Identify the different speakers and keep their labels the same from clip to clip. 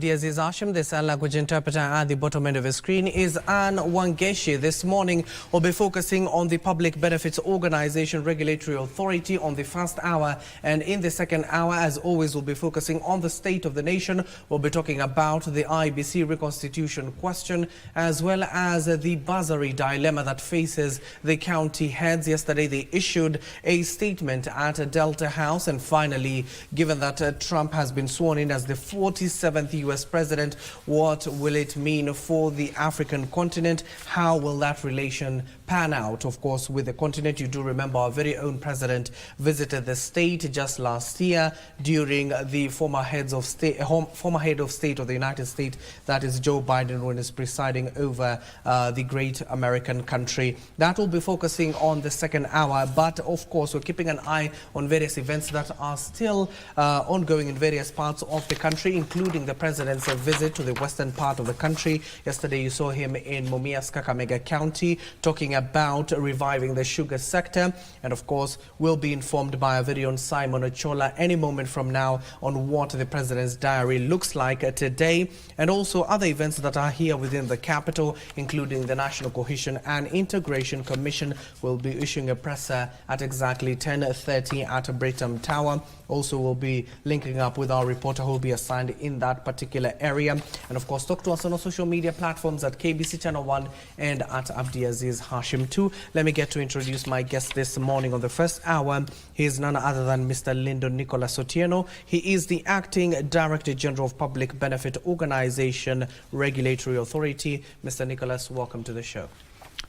Speaker 1: Abdiaziz Hashim, the sign language interpreter at the bottom end of the screen, is Anne Wangeshi. This morning we'll be focusing on the Public Benefits Organization Regulatory Authority on the first hour, and in the second hour, as always, we'll be focusing on the state of the nation. We'll be talking about the IBC reconstitution question, as well as the bursary dilemma that faces the county heads. Yesterday they issued a statement at Delta House, and finally, given that Trump has been sworn in as the 47th US president, what will it mean for the African continent? How will that relation pan out? Of course, with the continent, you do remember our very own president visited the state just last year during the former head of state of the United States, that is Joe Biden, when he's presiding over the great American country. That will be focusing on the second hour, but of course, we're keeping an eye on various events that are still ongoing in various parts of the country, including the president's visit to the western part of the country. Yesterday, you saw him in Mumias, Kakamega County, talking about reviving the sugar sector. And of course, we'll be informed by our very own Simon Ochola any moment from now on what the president's diary looks like today, and also other events that are here within the capital, including the National Cohesion and Integration Commission will be issuing a presser at exactly 10:30 at Brigham Tower. Also, we'll be linking up with our reporter who will be assigned in that particular area. And of course, talk to us on our social media platforms at KBC Channel 1 and at Abdiaziz Hashim 2. Let me get to introduce my guest this morning on the first hour. He is none other than Mr. Lyndon Nicholas Otieno. He is the Acting Director General of Public Benefit Organization Regulatory Authority. Mr. Nicholas, welcome to the show.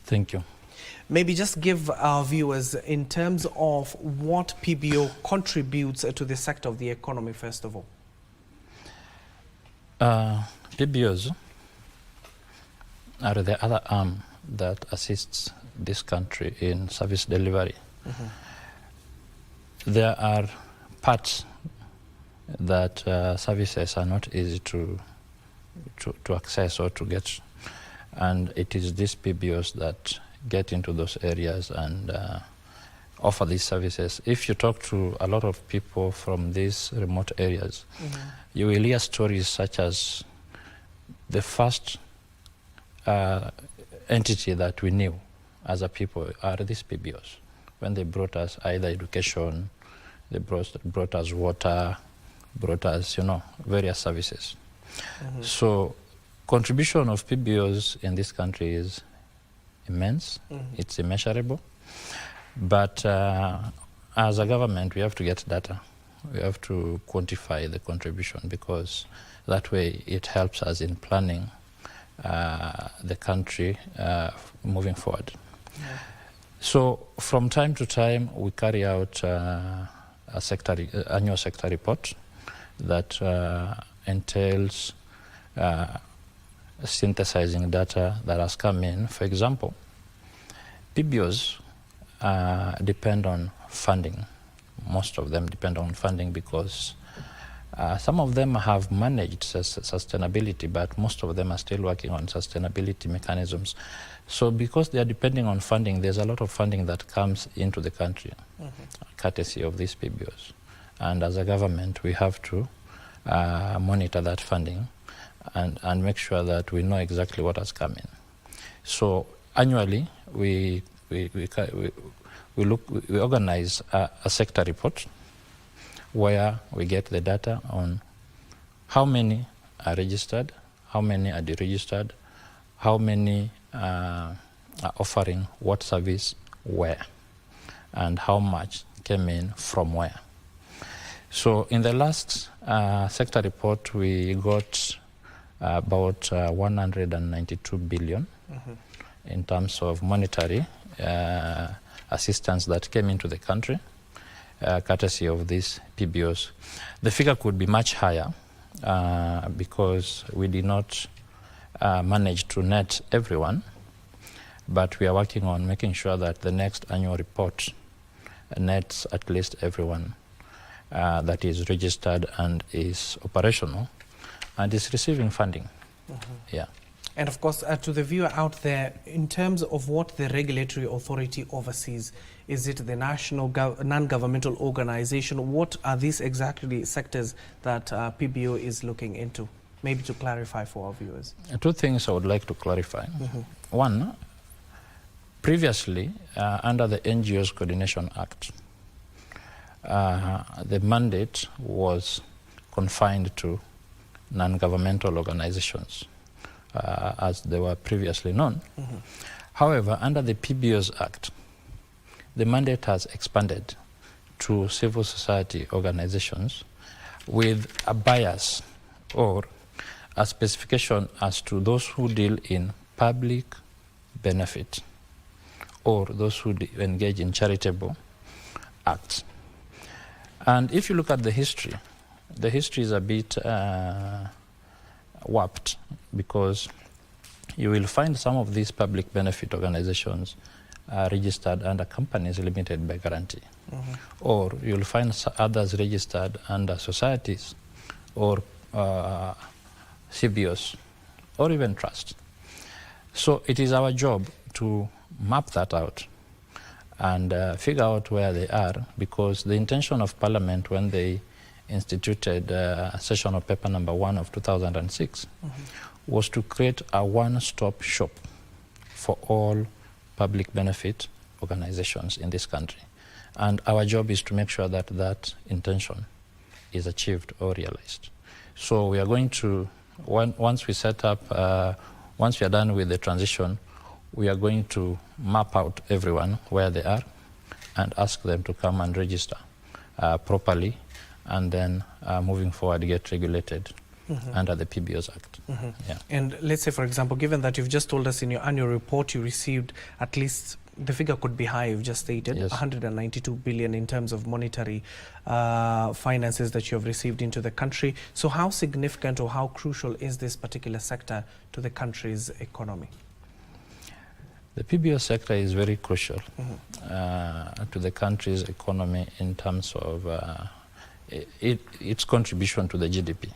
Speaker 2: Thank you.
Speaker 1: Maybe just give our viewers, in terms of what PBO contributes to the sector of the economy, first of all.
Speaker 2: PBOs are the other arm that assists this country in service delivery. There are parts that services are not easy to access or to get, and it is these PBOs that get into those areas and offer these services. If you talk to a lot of people from these remote areas, you will hear stories such as the first entity that we knew as a people are these PBOs. When they brought us either education, they brought us water, brought us, various services. So contribution of PBOs in this country is immense. It's immeasurable. But as a government, we have to get data. We have to quantify the contribution, because that way it helps us in planning the country moving forward. So from time to time, we carry out annual sector report that entails synthesizing data that has come in. For example, PBOs depend on funding. Most of them depend on funding because some of them have managed sustainability, but most of them are still working on sustainability mechanisms. So because they are depending on funding, there's a lot of funding that comes into the country, courtesy of these PBOs. And as a government, we have to monitor that funding and make sure that we know exactly what has come in. So annually, we organize a sector report where we get the data on how many are registered, how many are deregistered, how many are offering what service where, and how much came in from where. So in the last sector report, we got about 192 billion in terms of monetary assistance that came into the country, courtesy of these PBOs. The figure could be much higher because we did not manage to net everyone, but we are working on making sure that the next annual report nets at least everyone that is registered and is operational and is receiving funding. Yeah.
Speaker 1: And of course, to the viewer out there, in terms of what the regulatory authority oversees, is it the national non-governmental organization? What are these exactly sectors that PBO is looking into? maybe to clarify for our viewers?
Speaker 2: Two things I would like to clarify. One, previously, under the NGOs Coordination Act, the mandate was confined to non-governmental organizations, as they were previously known. However, under the PBOs Act, the mandate has expanded to civil society organizations with a bias or a specification as to those who deal in public benefit or those who engage in charitable acts. And if you look at the history is a bit warped, because you will find some of these public benefit organizations registered under companies limited by guarantee. Or you'll find others registered under societies or CBOs or even trusts. So it is our job to map that out and figure out where they are, because the intention of Parliament when they instituted session of paper number 1 of 2006 was to create a one-stop shop for all public benefit organizations in this country. And our job is to make sure that that intention is achieved or realized. So we are going to, once we set up, once we are done with the transition, we are going to map out everyone where they are and ask them to come and register properly, and then moving forward get regulated under the PBOs Act. Yeah.
Speaker 1: And let's say, for example, given that you've just told us in your annual report you received at least, the figure could be high, you've just stated,
Speaker 2: yes,
Speaker 1: 192 billion in terms of monetary finances that you have received into the country. So how significant or how crucial is this particular sector to the country's economy?
Speaker 2: The PBO sector is very crucial to the country's economy in terms of its contribution to the GDP.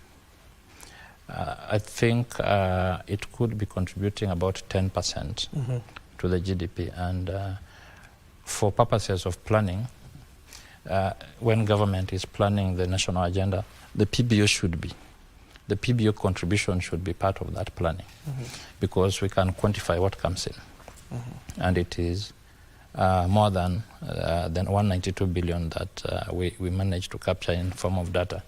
Speaker 2: I think it could be contributing about 10% to the GDP, and for purposes of planning, when government is planning the national agenda, the PBO contribution should be part of that planning, because we can quantify what comes in. And it is more than 192 billion that we managed to capture in form of data.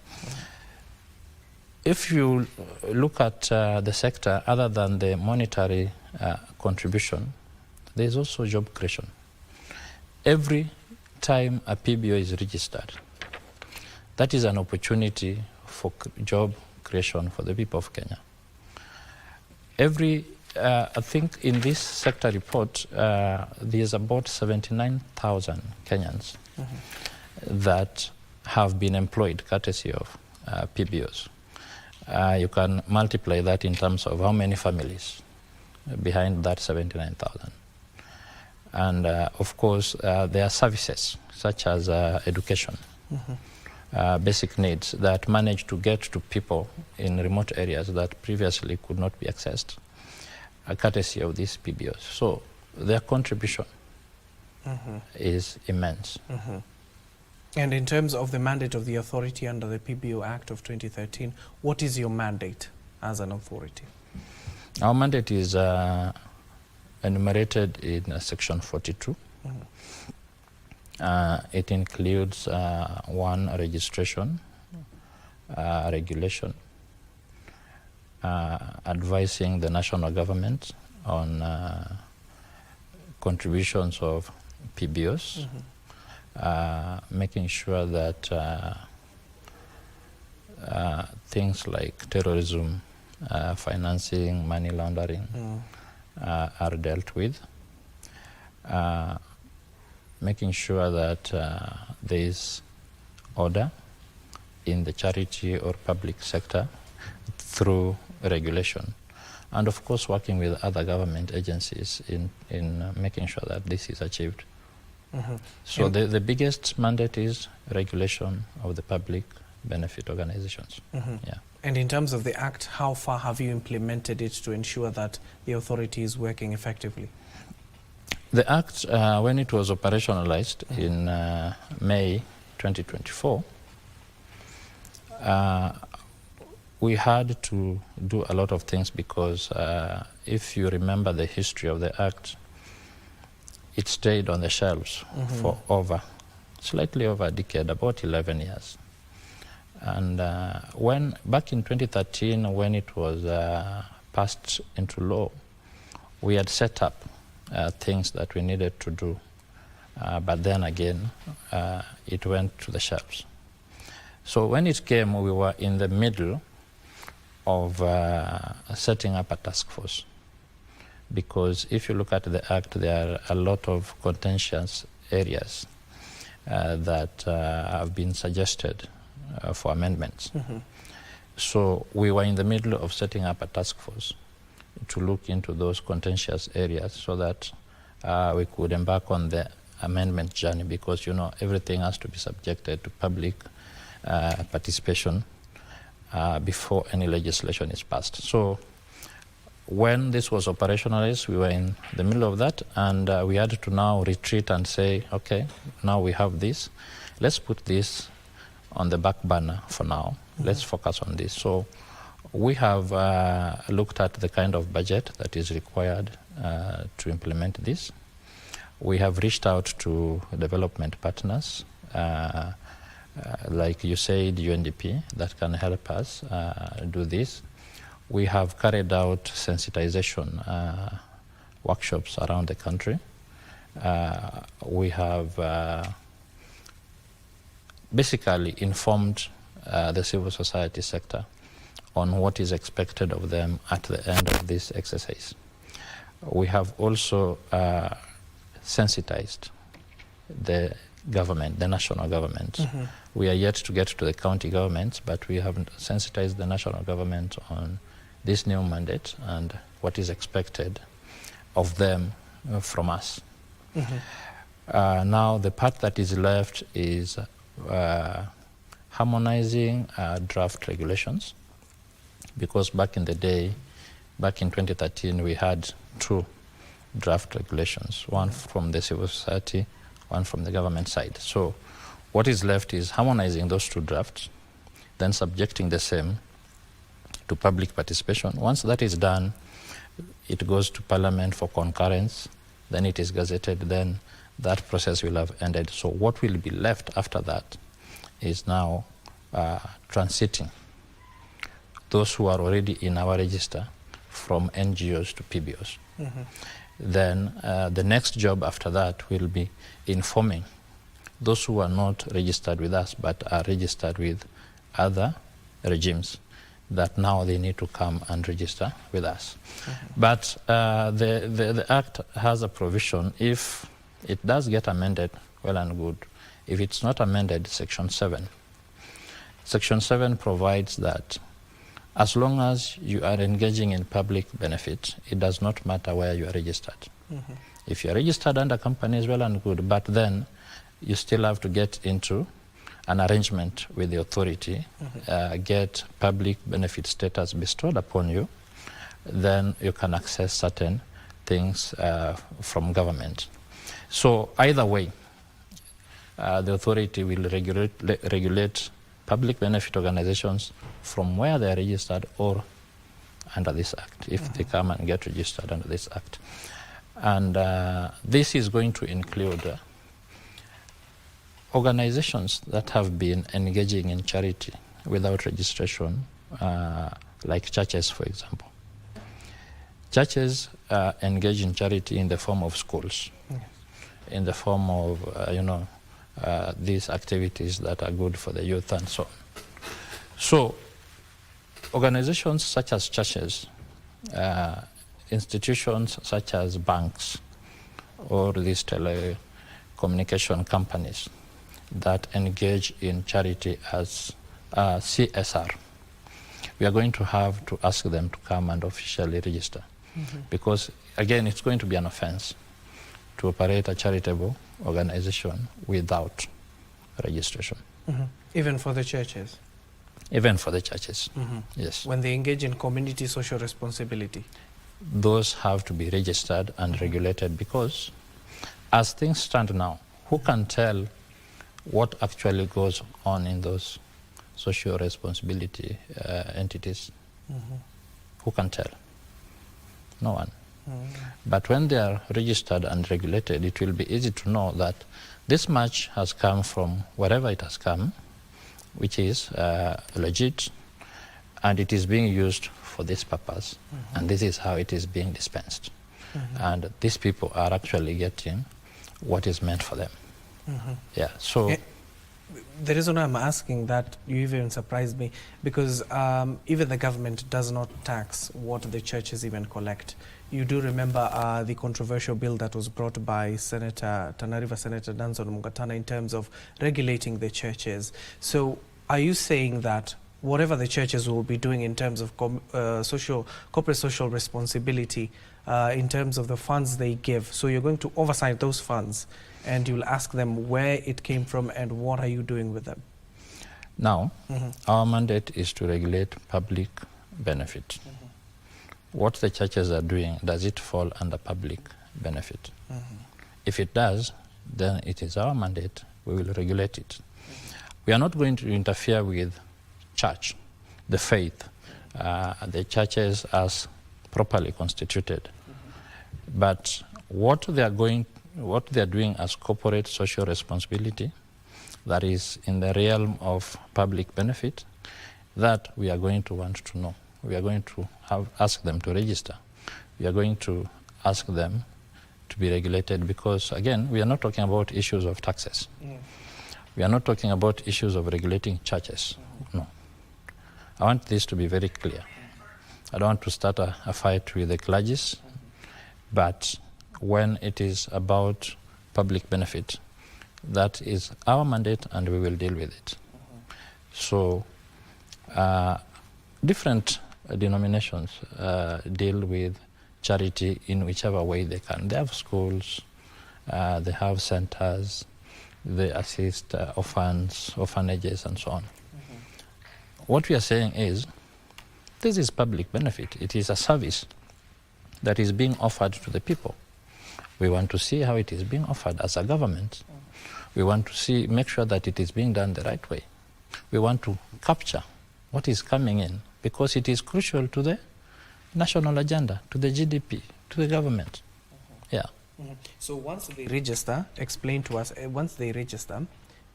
Speaker 2: If you look at the sector, other than the monetary contribution, there is also job creation. Every time a PBO is registered, that is an opportunity for job creation for the people of Kenya. I think in this sector report, there's about 79,000 Kenyans that have been employed courtesy of PBOs. You can multiply that in terms of how many families behind that 79,000. And of course, there are services such as education, basic needs that manage to get to people in remote areas that previously could not be accessed, courtesy of these PBOs. So their contribution is immense.
Speaker 1: And in terms of the mandate of the authority under the PBO Act of 2013, what is your mandate as an authority?
Speaker 2: Our mandate is enumerated in section 42. It includes one, registration, regulation, advising the national government on contributions of PBOs, making sure that things like terrorism, financing, money laundering are dealt with, making sure that there is order in the charity or public sector through regulation, and of course working with other government agencies in making sure that this is achieved. So the biggest mandate is regulation of the public benefit organizations. Yeah.
Speaker 1: And in terms of the Act, how far have you implemented it to ensure that the authority is working effectively?
Speaker 2: The Act, when it was operationalized in May 2024, we had to do a lot of things because if you remember the history of the Act, it stayed on the shelves for slightly over a decade, about 11 years. And back in 2013, when it was passed into law, we had set up things that we needed to do. But then again, it went to the shelves. So when it came, we were in the middle of setting up a task force. Because if you look at the Act, there are a lot of contentious areas that have been suggested for amendments. So we were in the middle of setting up a task force to look into those contentious areas so that we could embark on the amendment journey, because everything has to be subjected to public participation before any legislation is passed. So when this was operationalized, we were in the middle of that, and we had to now retreat and say, okay, now we have this, let's put this on the back burner for now. Let's focus on this. So we have looked at the kind of budget that is required to implement this. We have reached out to development partners, like you said, UNDP, that can help us do this. We have carried out sensitization workshops around the country. We have basically informed the civil society sector on what is expected of them at the end of this exercise. We have also sensitized the government, the national government. We are yet to get to the county governments, but we have sensitized the national government on this new mandate and what is expected of them from us. Now, the part that is left is harmonizing draft regulations, because back in the day, back in 2013, we had 2 draft regulations, one from the civil society, one from the government side. So what is left is harmonizing those 2 drafts, then subjecting the same to public participation. Once that is done, it goes to Parliament for concurrence, then it is gazetted, then that process will have ended. So what will be left after that is now transiting those who are already in our register from NGOs to PBOs. Then the next job after that will be informing those who are not registered with us but are registered with other regimes that now they need to come and register with us. But the Act has a provision. If it does get amended, well and good. If it's not amended, Section 7. Section 7 provides that as long as you are engaging in public benefit, it does not matter where you are registered. If you are registered under companies, well and good, but then you still have to get into an arrangement with the authority, get public benefit status bestowed upon you, then you can access certain things from government. So either way, the authority will regulate public benefit organizations from where they are registered or under this Act, if they come and get registered under this Act. And this is going to include organizations that have been engaging in charity without registration, like churches, for example. Churches engage in charity in the form of schools, in the form of, these activities that are good for the youth and so on. So, organizations such as churches, institutions such as banks, or these telecommunication companies that engage in charity as CSR, we are going to have to ask them to come and officially register. Because, again, it's going to be an offense to operate a charitable organization without registration.
Speaker 1: Even for the churches?
Speaker 2: Even for the churches, yes.
Speaker 1: When they engage in community social responsibility?
Speaker 2: Those have to be registered and regulated, because as things stand now, who can tell what actually goes on in those social responsibility entities. Who can tell? No one. But when they are registered and regulated, it will be easy to know that this much has come from wherever it has come, which is legit, and it is being used for this purpose, and this is how it is being dispensed. And these people are actually getting what is meant for them. Yeah, so...
Speaker 1: The reason I'm asking that, you even surprised me, because even the government does not tax what the churches even collect. You do remember the controversial bill that was brought by Tana River Senator Danson Mugatana in terms of regulating the churches. So are you saying that whatever the churches will be doing in terms of corporate social responsibility, in terms of the funds they give, so you're going to oversight those funds and you'll ask them where it came from and what are you doing with them?
Speaker 2: Now, our mandate is to regulate public benefit. What the churches are doing, does it fall under public benefit? If it does, then it is our mandate, we will regulate it. We are not going to interfere with church, the faith, the churches as properly constituted. But what they are doing as corporate social responsibility, that is in the realm of public benefit, that we are going to want to know. We are going to ask them to register. We are going to ask them to be regulated because, again, we are not talking about issues of taxes. We are not talking about issues of regulating churches. No. I want this to be very clear. I don't want to start a fight with the clergies, but when it is about public benefit, that is our mandate and we will deal with it. So different denominations deal with charity in whichever way they can. They have schools, they have centers, they assist orphans, orphanages and so on. What we are saying is, this is public benefit. It is a service that is being offered to the people. We want to see how it is being offered as a government. We want to make sure that it is being done the right way. We want to capture what is coming in because it is crucial to the national agenda, to the GDP, to the government. Yeah.
Speaker 1: So once they register, explain to us, once they register,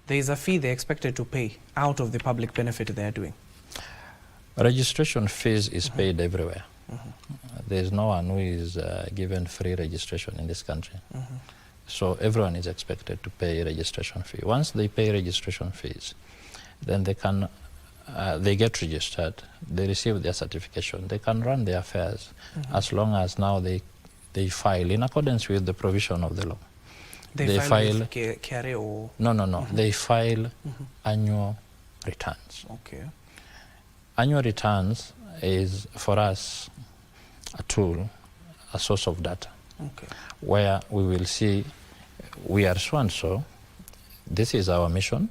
Speaker 1: there is a fee they're expected to pay out of the public benefit they are doing.
Speaker 2: Registration fees is paid everywhere. There is no one who is given free registration in this country. So everyone is expected to pay registration fee. Once they pay registration fees, then they get registered, they receive their certification, they can run their affairs as long as now they file in accordance with the provision of the law.
Speaker 1: They file with KRA or?
Speaker 2: No. They file annual returns.
Speaker 1: Okay.
Speaker 2: Annual returns is, for us, a tool, a source of data, where we will see we are so and so, this is our mission,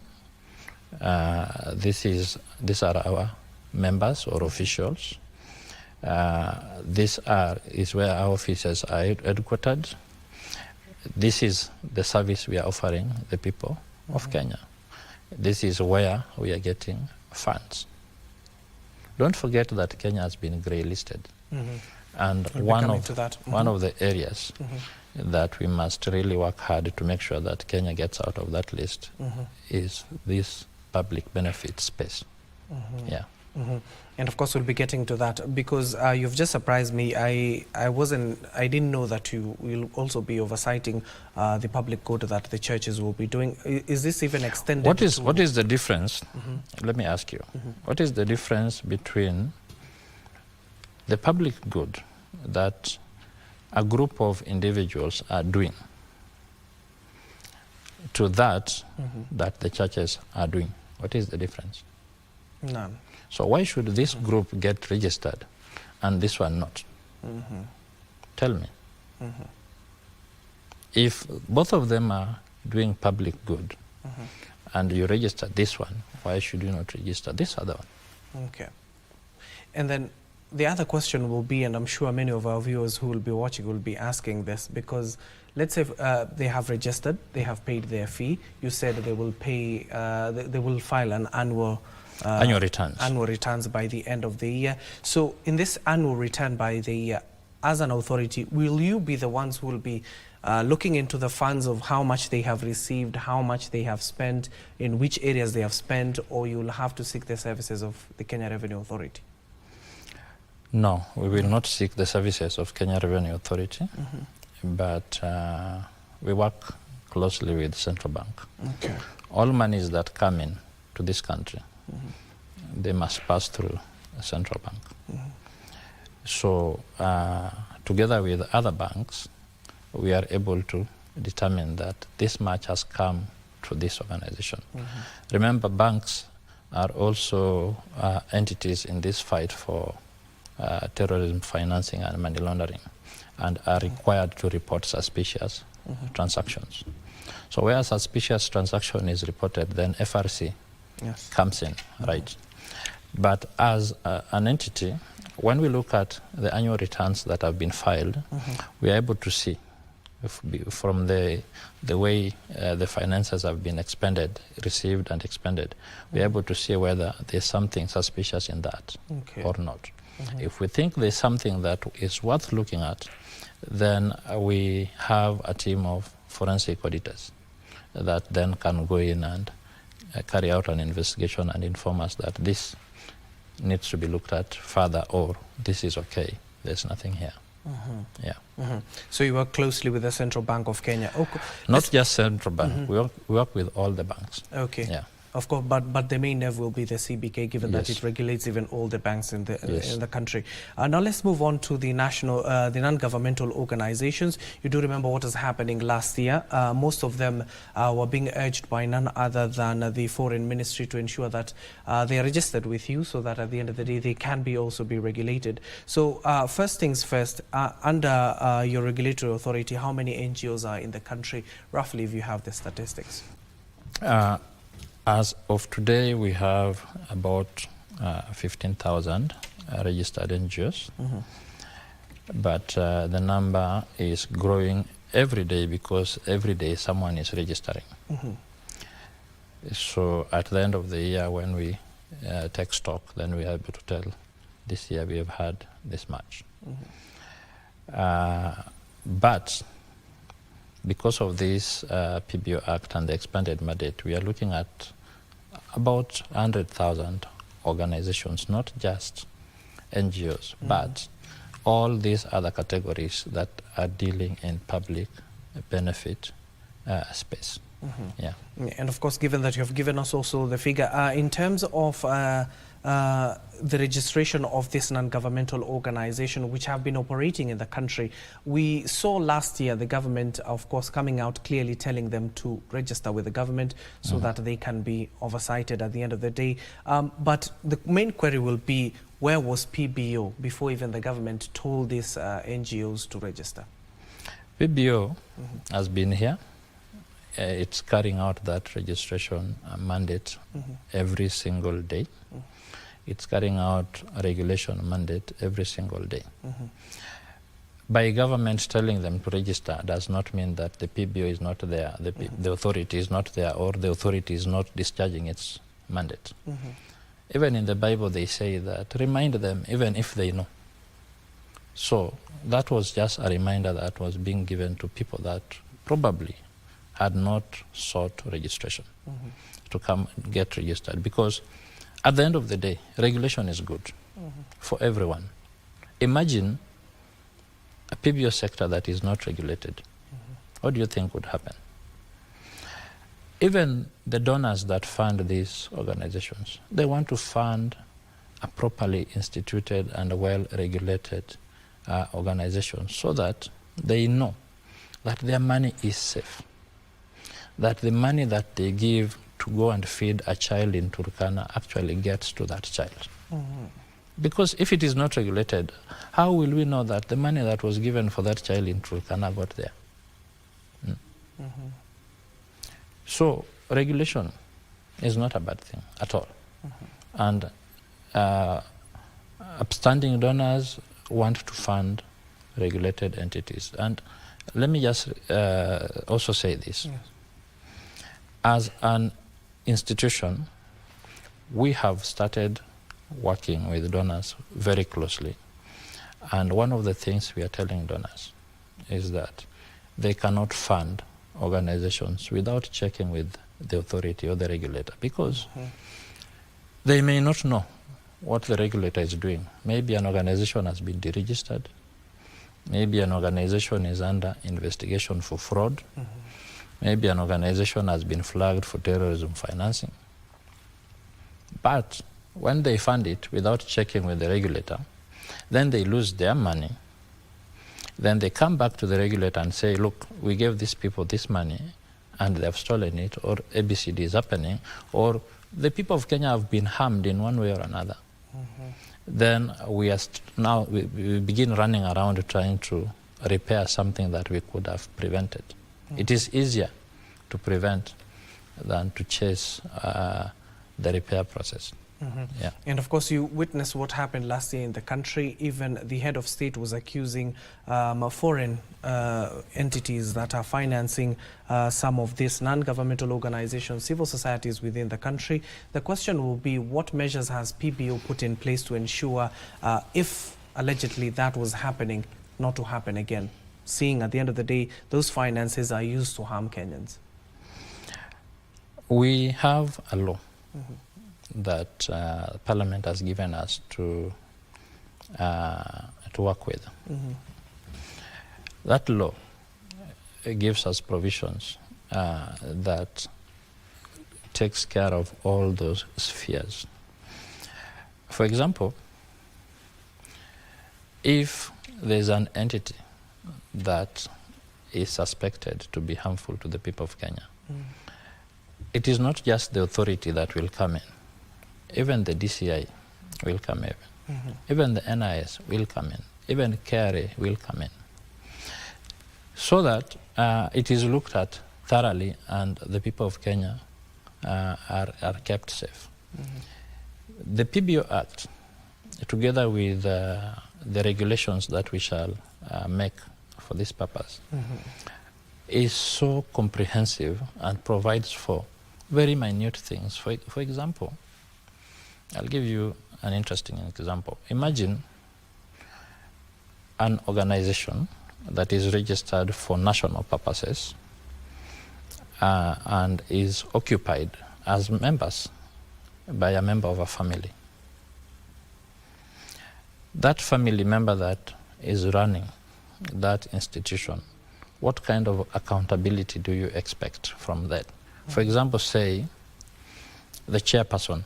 Speaker 2: these are our members or officials, this is where our officers are headquartered, this is the service we are offering the people of Kenya, this is where we are getting funds. Don't forget that Kenya has been grey listed. And one of the areas that we must really work hard to make sure that Kenya gets out of that list is this public benefit space. Yeah.
Speaker 1: And of course we'll be getting to that because you've just surprised me. I didn't know that you will also be oversighting the public good that the churches will be doing. Is this even extended?
Speaker 2: What is the difference? Let me ask you. What is the difference between the public good that a group of individuals are doing to that that the churches are doing? What is the difference?
Speaker 1: None.
Speaker 2: So why should this group get registered and this one not? Tell me. If both of them are doing public good and you register this one, why should you not register this other one?
Speaker 1: Okay. And then the other question will be, and I'm sure many of our viewers who will be watching will be asking this, because let's say they have registered, they have paid their fee. You said they will pay, they will file an annual
Speaker 2: annual returns.
Speaker 1: Annual returns by the end of the year. So in this annual return by the year, as an authority, will you be the ones who will be looking into the funds of how much they have received, how much they have spent, in which areas they have spent, or you'll have to seek the services of the Kenya Revenue Authority?
Speaker 2: No, we will not seek the services of Kenya Revenue Authority, but we work closely with the Central Bank.
Speaker 1: Okay.
Speaker 2: All monies that come in to this country, they must pass through the Central Bank. So together with other banks, we are able to determine that this much has come to this organization. Remember, banks are also entities in this fight for terrorism financing and money laundering, and are required to report suspicious transactions. So where a suspicious transaction is reported, then FRC comes in, right? But as an entity, when we look at the annual returns that have been filed, we are able to see from the way the finances have been expended, received and expended, we are able to see whether there's something suspicious in that or not. If we think there's something that is worth looking at, then we have a team of forensic auditors that then can go in and carry out an investigation and inform us that this needs to be looked at further, or this is okay, there's nothing here.
Speaker 1: So you work closely with the Central Bank of Kenya?
Speaker 2: Not just Central Bank, we work with all the banks.
Speaker 1: Okay.
Speaker 2: Yeah.
Speaker 1: Of course, but the main nerve will be the CBK, given that it regulates even all the banks in the country. Now let's move on to the the non-governmental organizations. You do remember what was happening last year. Most of them were being urged by none other than the Foreign Ministry to ensure that they are registered with you, so that at the end of the day they can also be regulated. So first things first, under your regulatory authority, how many NGOs are in the country, roughly, if you have the statistics?
Speaker 2: As of today, we have about 15,000 registered NGOs, but the number is growing every day because every day someone is registering. So at the end of the year, when we take stock, then we are able to tell this year we have had this much. But because of this PBO Act and the expanded mandate, we are looking at about 100,000 organizations, not just NGOs, but all these other categories that are dealing in public benefit space. Yeah.
Speaker 1: And of course, given that you have given us also the figure, in terms of the registration of this non-governmental organization which have been operating in the country, we saw last year the government, of course, coming out clearly telling them to register with the government so that they can be oversighted at the end of the day. But the main query will be, where was PBO before even the government told these NGOs to register?
Speaker 2: PBO has been here. It's carrying out that registration mandate every single day. It's carrying out a regulation mandate every single day. By government telling them to register does not mean that the PBO is not there, the authority is not there, or the authority is not discharging its mandate. Even in the Bible they say that, remind them even if they know. So that was just a reminder that was being given to people that probably had not sought registration to come get registered, because at the end of the day, regulation is good for everyone. Imagine a PBO sector that is not regulated. What do you think would happen? Even the donors that fund these organizations, they want to fund a properly instituted and well-regulated organization so that they know that their money is safe, that the money that they give to go and feed a child in Turkana actually gets to that child. Because if it is not regulated, how will we know that the money that was given for that child in Turkana got there? So regulation is not a bad thing at all. And upstanding donors want to fund regulated entities. And let me just also say this. As an institution, we have started working with donors very closely. And one of the things we are telling donors is that they cannot fund organizations without checking with the authority or the regulator, because they may not know what the regulator is doing. Maybe an organization has been deregistered. Maybe an organization is under investigation for fraud. Maybe an organization has been flagged for terrorism financing. But when they fund it without checking with the regulator, then they lose their money. Then they come back to the regulator and say, look, we gave these people this money and they've stolen it, or ABCD is happening, or the people of Kenya have been harmed in one way or another. Then we are now we begin running around trying to repair something that we could have prevented. It is easier to prevent than to chase the repair process. Yeah.
Speaker 1: And of course, you witnessed what happened last year in the country. Even the head of state was accusing foreign entities that are financing some of these non-governmental organizations, civil societies within the country. The question will be, what measures has PBO put in place to ensure if allegedly that was happening, not to happen again, seeing at the end of the day, those finances are used to harm Kenyans?
Speaker 2: We have a law that Parliament has given us to work with. That law gives us provisions that takes care of all those spheres. For example, if there's an entity that is suspected to be harmful to the people of Kenya, it is not just the authority that will come in. Even the DCI will come in. Even the NIS will come in. Even KRA will come in. So that it is looked at thoroughly and the people of Kenya are kept safe. The PBO Act, together with the regulations that we shall make for this purpose, is so comprehensive and provides for very minute things. For example, I'll give you an interesting example. Imagine an organization that is registered for national purposes and is occupied as members by a member of a family. That family member that is running that institution, what kind of accountability do you expect from that? For example, say the chairperson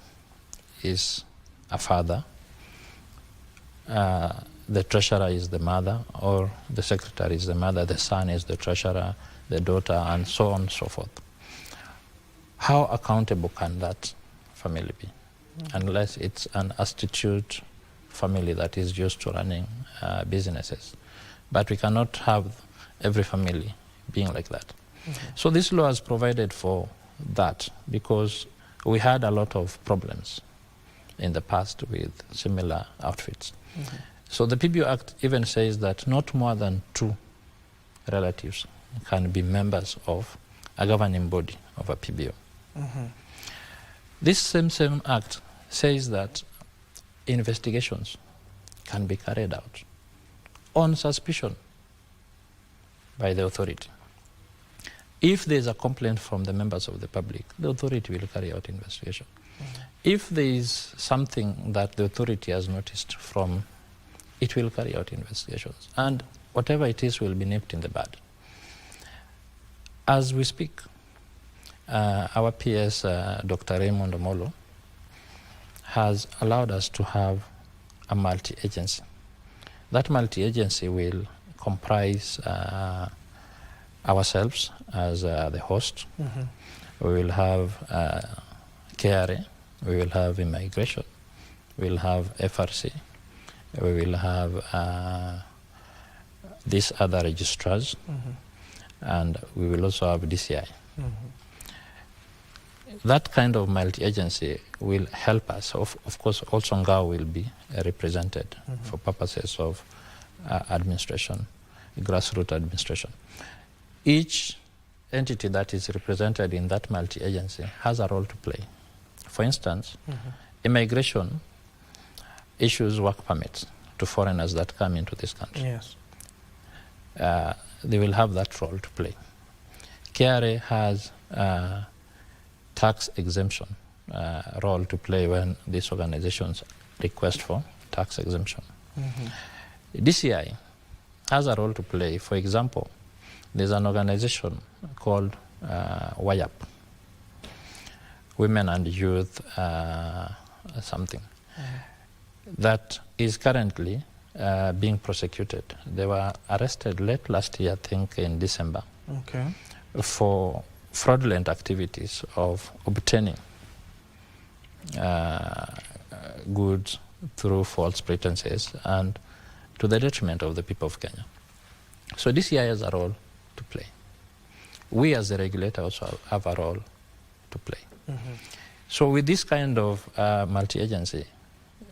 Speaker 2: is a father, the treasurer is the mother, or the secretary is the mother, the son is the treasurer, the daughter, and so on and so forth. How accountable can that family be? Unless it's an institute family that is used to running businesses. But we cannot have every family being like that. So this law has provided for that, because we had a lot of problems in the past with similar outfits. So the PBO Act even says that not more than 2 relatives can be members of a governing body of a PBO. This same act says that investigations can be carried out on suspicion by the authority. If there is a complaint from the members of the public, the authority will carry out investigation. If there is something that the authority has noticed from, it will carry out investigations. And whatever it is will be nipped in the bud. As we speak, our PS, Dr. Raymond Omolo, has allowed us to have a multi-agency. That multi-agency will comprise ourselves as the host. We will have KRA, we will have immigration, we will have FRC, we will have these other registrars, and we will also have DCI. That kind of multi-agency will help us. Of course, also Ngao will be represented for purposes of administration, grassroots administration. Each entity that is represented in that multi-agency has a role to play. For instance, immigration issues work permits to foreigners that come into this country.
Speaker 1: Yes.
Speaker 2: They will have that role to play. KRA has tax exemption role to play when these organizations request for tax exemption. DCI has a role to play. For example, there's an organization called WYAP, Women and Youth something, that is currently being prosecuted. They were arrested late last year, I think in December, for fraudulent activities of obtaining goods through false pretenses and to the detriment of the people of Kenya. So DCI has a role to play. We as the regulator also have a role to play. So with this kind of multi-agency,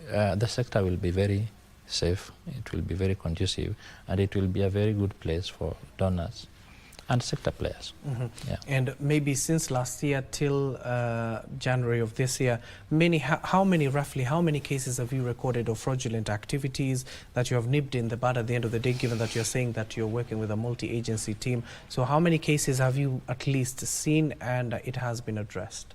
Speaker 2: the sector will be very safe, it will be very conducive, and it will be a very good place for donors and sector players. Yeah.
Speaker 1: And maybe since last year till January of this year, roughly how many cases have you recorded of fraudulent activities that you have nipped in the bud at the end of the day, given that you're saying that you're working with a multi-agency team? So how many cases have you at least seen and it has been addressed,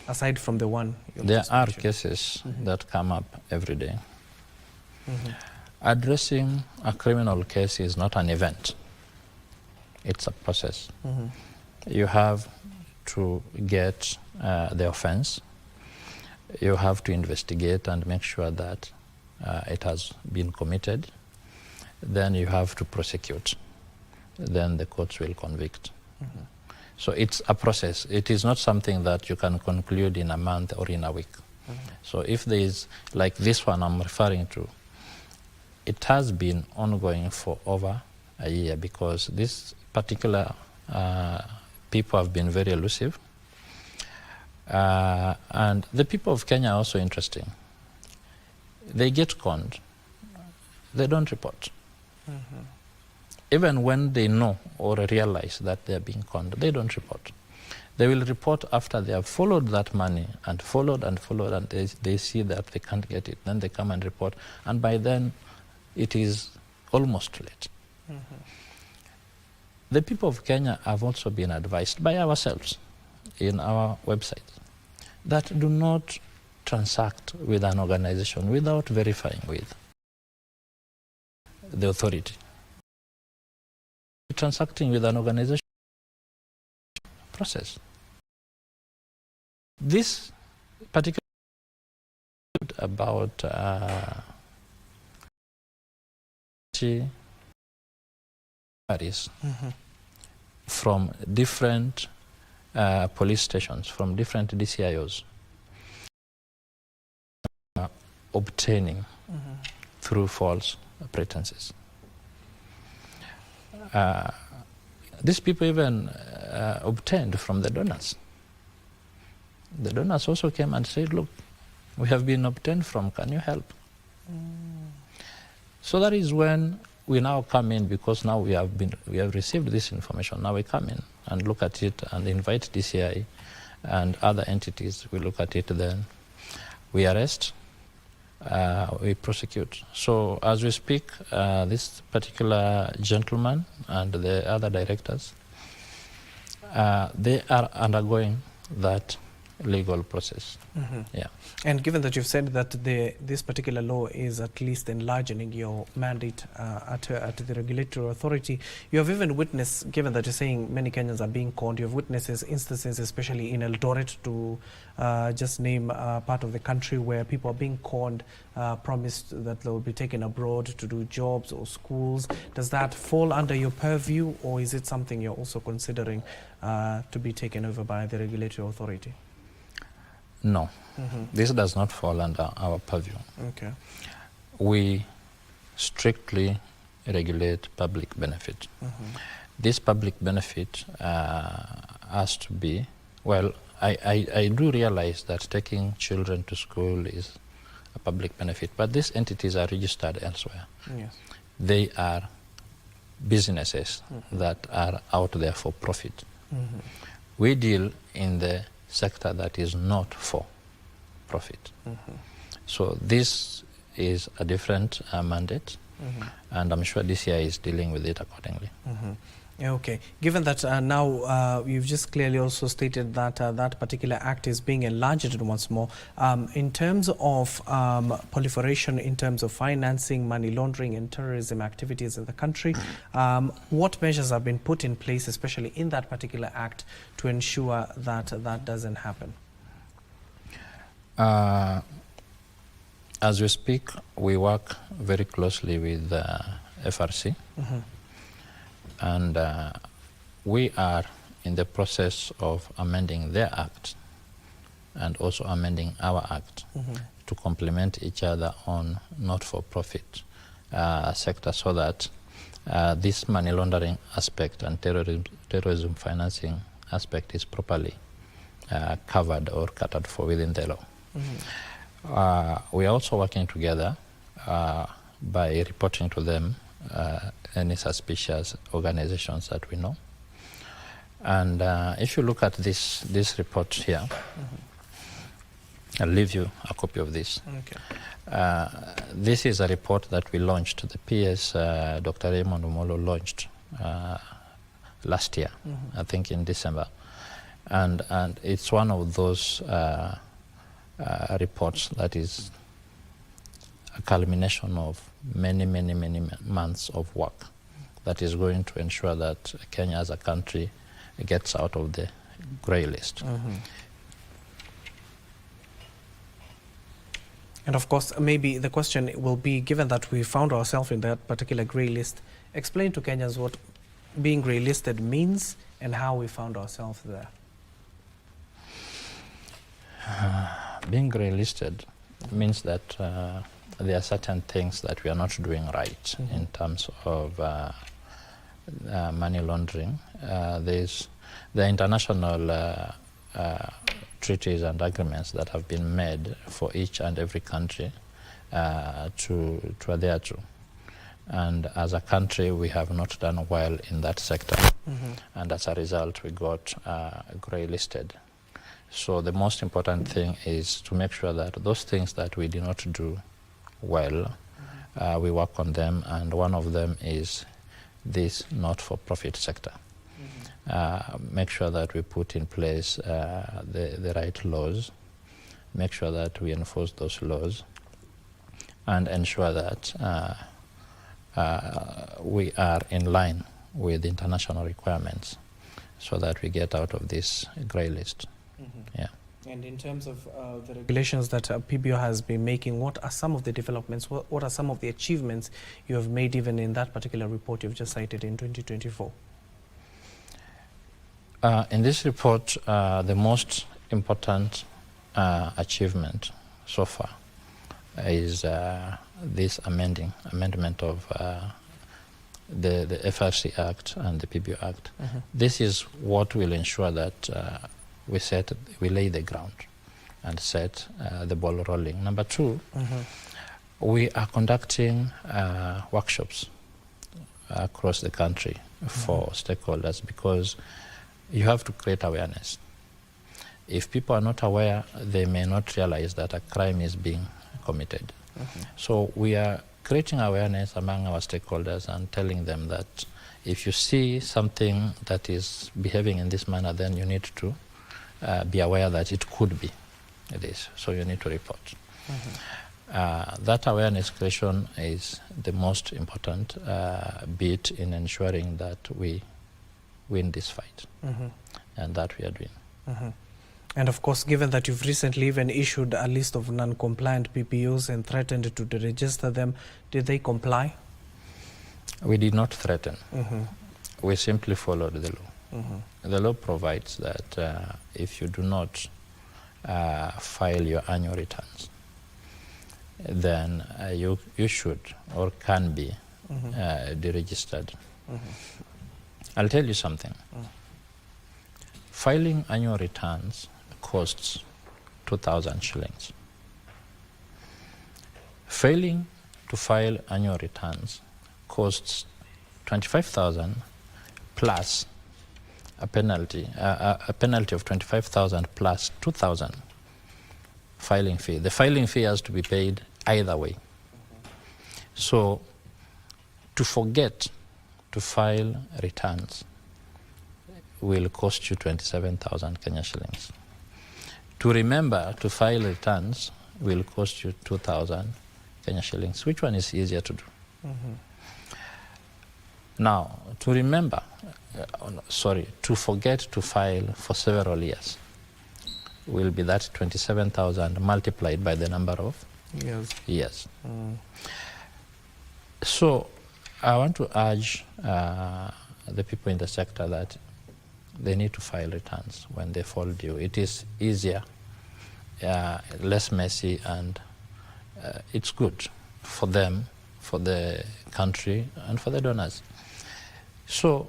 Speaker 1: aside from the one you
Speaker 2: There
Speaker 1: just
Speaker 2: are
Speaker 1: mentioned?
Speaker 2: cases that come up every day. Addressing a criminal case is not an event. It's a process. You have to get the offense. You have to investigate and make sure that it has been committed. Then you have to prosecute. Then the courts will convict. So it's a process. It is not something that you can conclude in a month or in a week. So if there is, like this one I'm referring to, it has been ongoing for over a year because this particular people have been very elusive. And the people of Kenya are also interesting. They get conned. They don't report. Even when they know or realize that they are being conned, they don't report. They will report after they have followed that money and followed and followed, and they see that they can't get it. Then they come and report, and by then it is almost too late. The people of Kenya have also been advised by ourselves in our website that do not transact with an organization without verifying with the authority. Transacting with an organization process. This particular about from different police stations, from different DCIOs, obtaining through false pretenses. These people even obtained from the donors. The donors also came and said, look, we have been obtained from, can you help? So that is when we now come in, because now we have received this information. Now we come in and look at it and invite DCI and other entities. We look at it, then we arrest, we prosecute. So as we speak, this particular gentleman and the other directors, they are undergoing that legal process. Yeah.
Speaker 1: And given that you've said that this particular law is at least enlarging your mandate at the regulatory authority, you have even witnessed, given that you're saying many Kenyans are being conned, you have witnessed instances, especially in Eldoret, to just name part of the country, where people are being conned, promised that they will be taken abroad to do jobs or schools. Does that fall under your purview, or is it something you're also considering to be taken over by the regulatory authority?
Speaker 2: No, this does not fall under our purview.
Speaker 1: Okay.
Speaker 2: We strictly regulate public benefit. This public benefit has to be, well, I do realize that taking children to school is a public benefit, but these entities are registered elsewhere.
Speaker 1: Yes.
Speaker 2: They are businesses that are out there for profit. We deal in the sector that is not for profit. So this is a different mandate, and I'm sure DCI is dealing with it accordingly.
Speaker 1: Okay. Given that now you've just clearly also stated that that particular act is being enlarged once more, in terms of proliferation, in terms of financing, money laundering and terrorism activities in the country, what measures have been put in place, especially in that particular act, to ensure that that doesn't happen?
Speaker 2: As we speak, we work very closely with FRC. And we are in the process of amending their act and also amending our act to complement each other on not-for-profit sector, so that this money laundering aspect and terrorism financing aspect is properly covered or catered for within the law. We are also working together by reporting to them any suspicious organizations that we know. And if you look at this report here, I'll leave you a copy of this. Okay. This is a report that we launched, the PS Dr. Raymond Omolo launched last year, I think in December. And it's one of those reports that is a culmination of many months of work that is going to ensure that Kenya as a country gets out of the grey list.
Speaker 1: And of course, maybe the question will be, given that we found ourselves in that particular grey list, explain to Kenyans what being grey listed means and how we found ourselves there.
Speaker 2: Being grey listed means that there are certain things that we are not doing right in terms of money laundering. There's the international treaties and agreements that have been made for each and every country to adhere to. And as a country, we have not done well in that sector. And as a result, we got grey listed. So the most important thing is to make sure that those things that we did not do well, we work on them, and one of them is this not-for-profit sector. Make sure that we put in place the right laws, make sure that we enforce those laws, and ensure that we are in line with international requirements so that we get out of this grey list. Yeah.
Speaker 1: And in terms of the regulations that PBO has been making, what are some of the developments, what are some of the achievements you have made even in that particular report you've just cited in 2024?
Speaker 2: In this report, the most important achievement so far is this amendment of the FRC Act and the PBO Act. This is what will ensure that we lay the ground and set the ball rolling. Number two, we are conducting workshops across the country for stakeholders, because you have to create awareness. If people are not aware, they may not realize that a crime is being committed. So we are creating awareness among our stakeholders and telling them that if you see something that is behaving in this manner, then you need to be aware that it could be this, so you need to report. That awareness creation is the most important bit in ensuring that we win this fight, and that we are doing.
Speaker 1: And of course, given that you've recently even issued a list of non-compliant PPOs and threatened to deregister them, did they comply?
Speaker 2: We did not threaten. We simply followed the law. The law provides that if you do not file your annual returns, then you should or can be deregistered. I'll tell you something. Filing annual returns costs 2,000 shillings. Failing to file annual returns costs 25,000 plus a penalty of 25,000 plus 2,000 filing fee. The filing fee has to be paid either way. So to forget to file returns will cost you 27,000 Kenya shillings. To remember to file returns will cost you 2,000 Kenya shillings. Which one is easier to do? Now, to remember, to forget to file for several years will be that 27,000 multiplied by the number of years. So I want to urge the people in the sector that they need to file returns when they fall due. It is easier, less messy, and it's good for them, for the country, and for the donors. So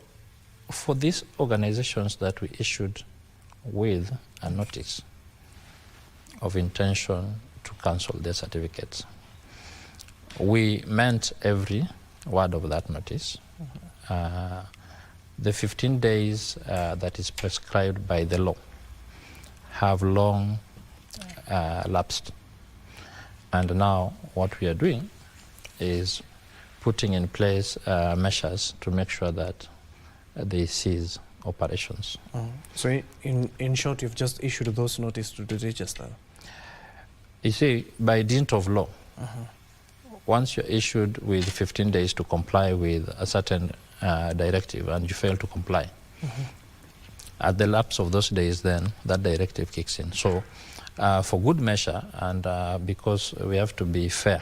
Speaker 2: for these organizations that we issued with a notice of intention to cancel their certificates, we meant every word of that notice. The 15 days that is prescribed by the law have long lapsed. And now what we are doing is putting in place measures to make sure that they cease operations.
Speaker 1: So in short, you've just issued those notices to the register?
Speaker 2: You see, by dint of law, once you're issued with 15 days to comply with a certain directive and you fail to comply, at the lapse of those days, then that directive kicks in. So for good measure, and because we have to be fair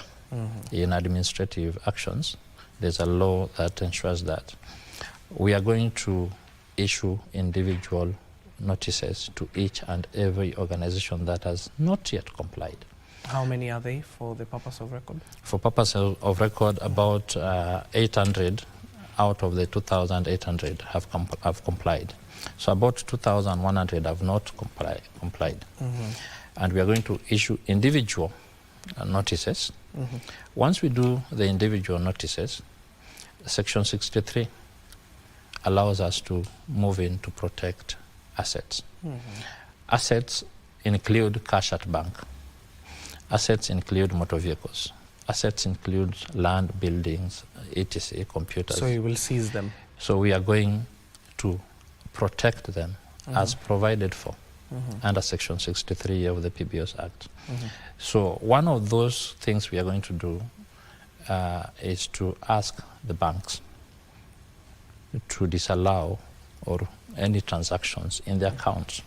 Speaker 2: in administrative actions, there's a law that ensures that we are going to issue individual notices to each and every organization that has not yet complied.
Speaker 1: How many are they for the purpose of record? For
Speaker 2: purpose of record, about 800 out of the 2,800 have complied. So about 2,100 have not complied. And we are going to issue individual notices. Once we do the individual notices, Section 63 allows us to move in to protect assets. Assets include cash at bank. Assets include motor vehicles. Assets include land, buildings, etc., computers.
Speaker 1: So you will seize them?
Speaker 2: So we are going to protect them as provided for under Section 63 of the PBS Act. So one of those things we are going to do is to ask the banks to disallow or any transactions in the accounts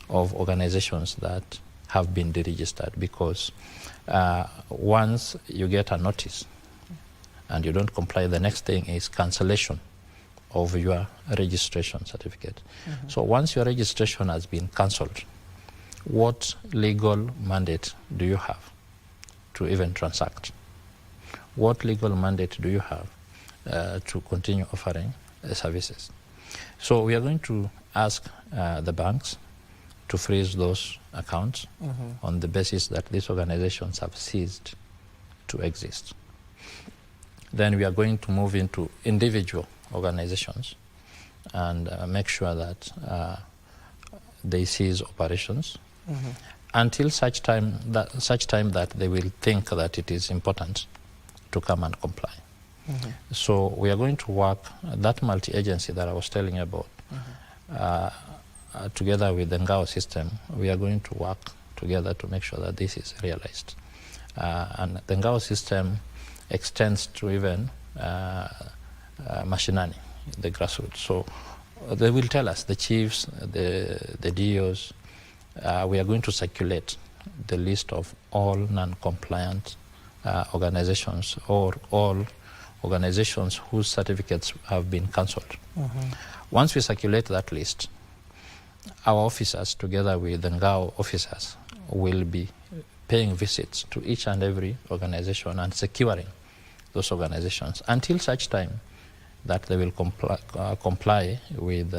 Speaker 2: of organizations that have been deregistered, because once you get a notice and you don't comply, the next thing is cancellation of your registration certificate. So once your registration has been cancelled, what legal mandate do you have to even transact? What legal mandate do you have to continue offering services? So we are going to ask the banks to freeze those accounts on the basis that these organizations have ceased to exist. Then we are going to move into individual organizations and make sure that they cease operations until such time that they will think that it is important to come and comply. So we are going to work, that multi-agency that I was telling you about, together with the NGOs system, we are going to work together to make sure that this is realized. And the NGOs system extends to even mashinani, the grassroots. So they will tell us, the chiefs, the DOs, we are going to circulate the list of all non-compliant organizations, or all organizations whose certificates have been cancelled. Once we circulate that list, our officers, together with the NGO officers, will be paying visits to each and every organization and securing those organizations until such time that they will comply with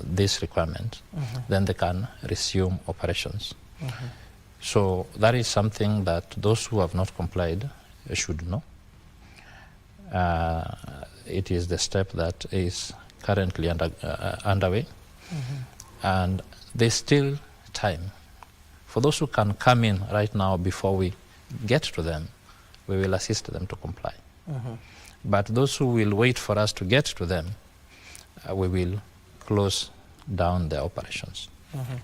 Speaker 2: this requirement. Then they can resume operations. So that is something that those who have not complied should know. It is the step that is currently underway. And there's still time For those who can come in right now before we get to them, we will assist them to comply. But those who will wait for us to get to them, we will close down their operations.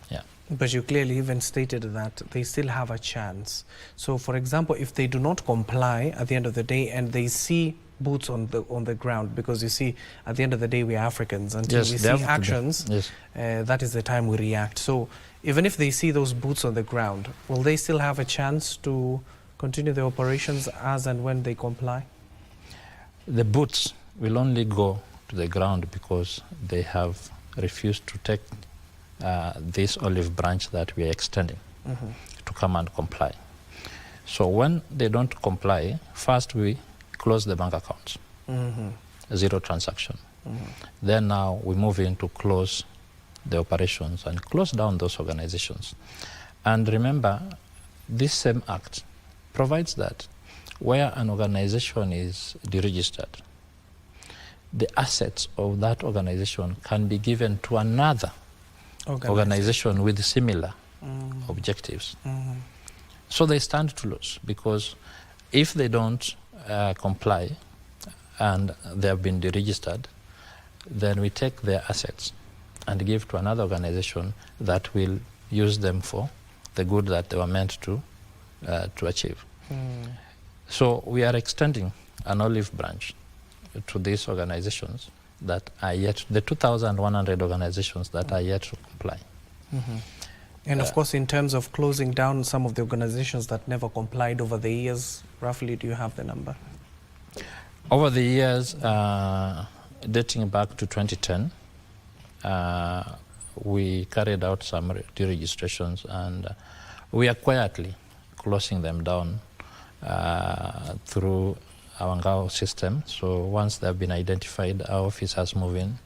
Speaker 2: Yeah.
Speaker 1: But you clearly even stated that they still have a chance. So, for example, if they do not comply at the end of the day and they see boots on the ground, because you see, at the end of the day, we are Africans. Until we see actions, that is the time we react. So, even if they see those boots on the ground, will they still have a chance to continue their operations as and when they comply?
Speaker 2: The boots will only go to the ground because they have refused to take this olive branch that we are extending to come and comply. So when they don't comply, first we close the bank accounts, zero transaction. Then now we move in to close the operations and close down those organizations. And remember, this same act provides that where an organization is deregistered, the assets of that organization can be given to another organization with similar objectives. So they stand to lose, because if they don't comply and they have been deregistered, then we take their assets and give to another organization that will use them for the good that they were meant to achieve. So we are extending an olive branch to these organizations that are yet, the 2,100 organizations that are yet to comply.
Speaker 1: And of course, in terms of closing down some of the organizations that never complied over the years, roughly, do you have the number?
Speaker 2: Over the years, dating back to 2010, we carried out some deregistrations, and we are quietly closing them down through our NGO system. So once they have been identified, our officers move in,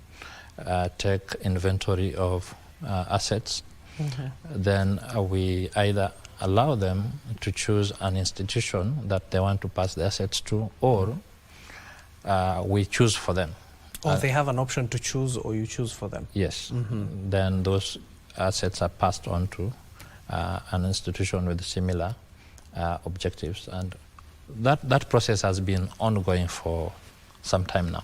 Speaker 2: take inventory of assets. Then we either allow them to choose an institution that they want to pass the assets to, or we choose for them.
Speaker 1: Or they have an option to choose, or you choose for them?
Speaker 2: Yes. Then those assets are passed on to an institution with similar objectives. And that process has been ongoing for some time now.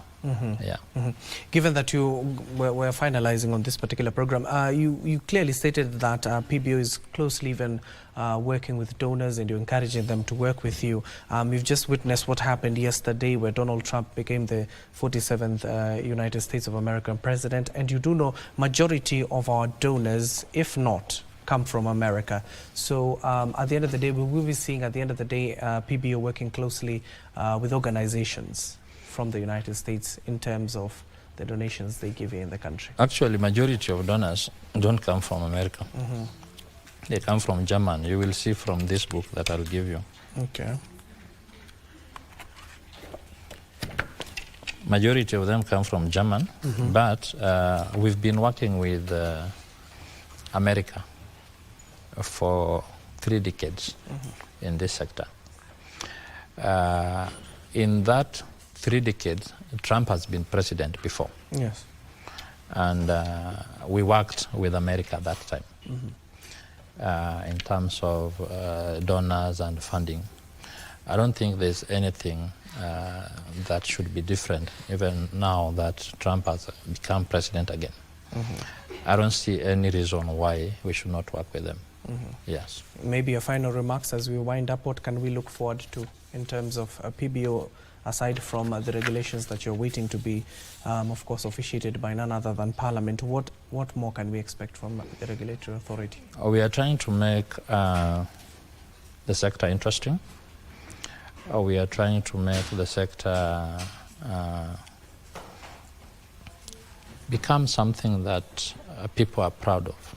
Speaker 2: Given that you were finalizing on this particular program, you clearly stated that PBO is closely even working with donors, and you're encouraging them to work with you. You've just witnessed what happened yesterday, where Donald Trump became the 47th United States of American president, and you do know majority of our donors, if not, come from America. So at the end of the day, we will be seeing at the end of the day PBO working closely with organizations from the United States in terms of the donations they give in the country. Actually, majority of donors don't come from America. They come from Germany. You will see from this book that I'll give you.
Speaker 1: Okay.
Speaker 2: Majority of them come from Germany, but we've been working with America for 3 decades in this sector. In that 3 decades, Trump has been president before.
Speaker 1: Yes.
Speaker 2: And we worked with America at that time in terms of donors and funding. I don't think there's anything that should be different, even now that Trump has become president again. I don't see any reason why we should not work with them. Yes.
Speaker 1: Maybe your final remarks as we wind up. What can we look forward to in terms of PBO, aside from the regulations that you're waiting to be, of course, officiated by none other than Parliament? What more can we expect from the regulatory authority?
Speaker 2: We are trying to make the sector interesting. We are trying to make the sector become something that people are proud of.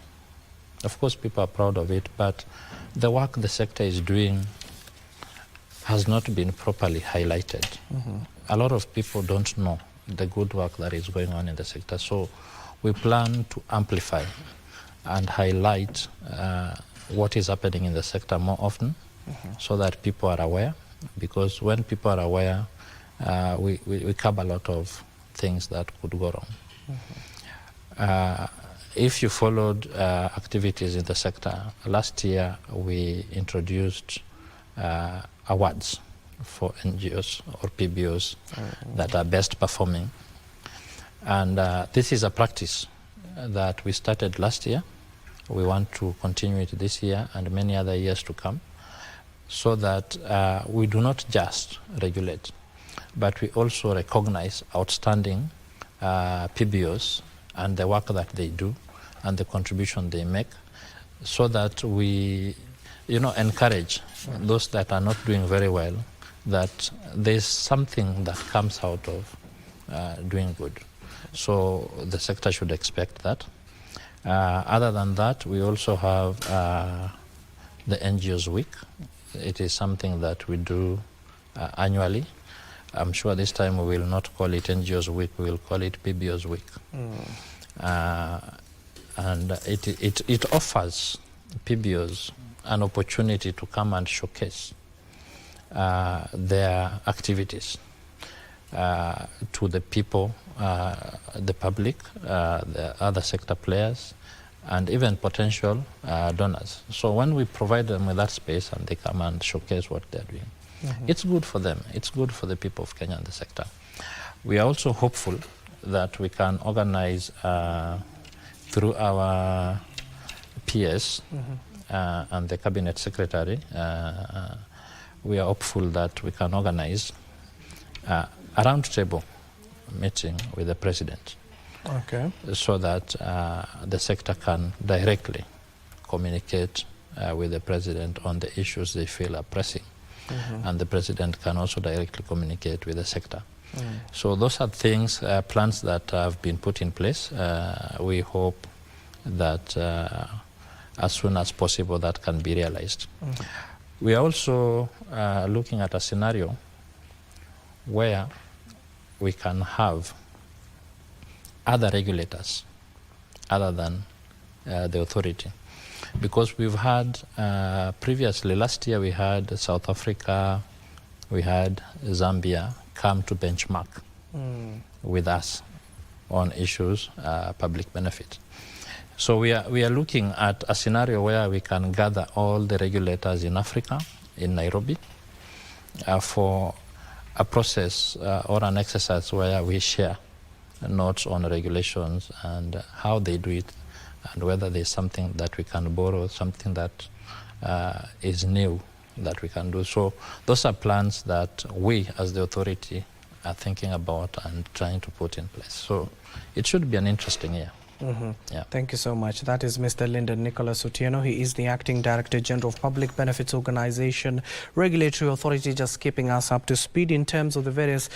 Speaker 2: Of course, people are proud of it, but the work the sector is doing has not been properly highlighted. A lot of people don't know the good work that is going on in the sector. So we plan to amplify and highlight what is happening in the sector more often, so that people are aware. Because when people are aware, we curb a lot of things that could go wrong. if you followed activities in the sector, last year we introduced awards for NGOs or PBOs that are best performing. And this is a practice that we started last year. We want to continue it this year and many other years to come, so that we do not just regulate, but we also recognize outstanding PBOs and the work that they do and the contribution they make, so that we encourage those that are not doing very well, that there's something that comes out of doing good. So the sector should expect that. Other than that, we also have the NGOs Week. It is something that we do annually. I'm sure this time we will not call it NGOs Week, we will call it PBOs Week. And it offers PBOs an opportunity to come and showcase their activities to the people, the public, the other sector players, and even potential donors. So when we provide them with that space and they come and showcase what they're doing, it's good for them, it's good for the people of Kenya and the sector. We are also hopeful that we can organize through our PS and the Cabinet Secretary, we are hopeful that we can organize a roundtable meeting with the President.
Speaker 1: Okay.
Speaker 2: So that the sector can directly communicate with the President on the issues they feel are pressing. And the President can also directly communicate with the sector. So those are things, plans that have been put in place. We hope that as soon as possible that can be realized. We are also looking at a scenario where we can have other regulators other than the authority. Because we've had previously, last year we had South Africa, we had Zambia come to benchmark with us on issues public benefit. So we are looking at a scenario where we can gather all the regulators in Africa, in Nairobi, for a process or an exercise where we share notes on regulations and how they do it, and whether there's something that we can borrow, something that is new that we can do. So those are plans that we as the authority are thinking about and trying to put in place. So it should be an interesting year. Yeah.
Speaker 1: Thank you so much. That is Mr. Lyndon Nicholas Otieno. He is the Acting Director General of Public Benefits Organization Regulatory Authority, just keeping us up to speed in terms of the various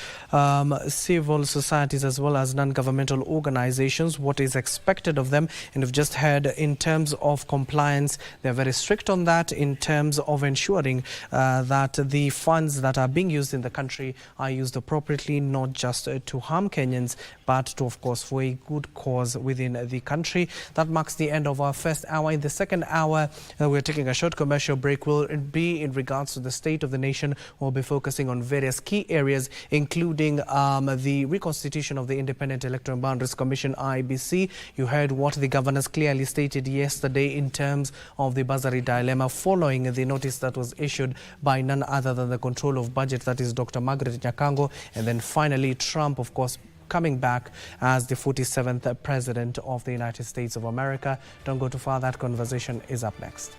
Speaker 1: civil societies as well as non-governmental organizations, what is expected of them. And we've just heard in terms of compliance, they're very strict on that in terms of ensuring that the funds that are being used in the country are used appropriately, not just to harm Kenyans, but to, of course, for a good cause within the country. That marks the end of our first hour. In the second hour, we're taking a short commercial break. Will be in regards to the state of the nation. We'll be focusing on various key areas, including the reconstitution of the Independent Electoral Boundaries Commission, IBC. You heard what the governors clearly stated yesterday in terms of the bursary dilemma following the notice that was issued by none other than the Control of Budget, that is Dr. Margaret Nyakango. And then finally, Trump, of course, coming back as the 47th President of the United States of America. Don't go too far. That conversation is up next.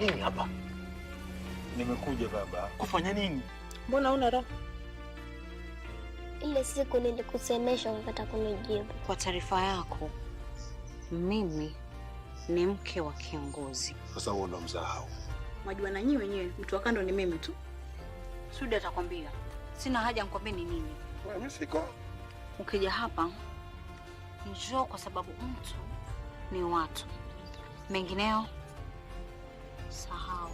Speaker 3: Nini hapa? Nimekuja baba. Kufanya nini?
Speaker 4: Mbona una roho?
Speaker 5: Ile siku nilikusemesha ukakata kunijibu.
Speaker 4: Kwa taarifa yako, mimi ni mke wa kiongozi.
Speaker 3: Sasa wewe ndo msahau.
Speaker 4: Majua na nyinyi wenyewe, mtu wa kando ni mimi tu. Sudi atakwambia. Sina haja nikwambie ni nini.
Speaker 3: Mimi siko.
Speaker 4: Ukija hapa njoo kwa sababu mtu ni watu. Mengineo sahau.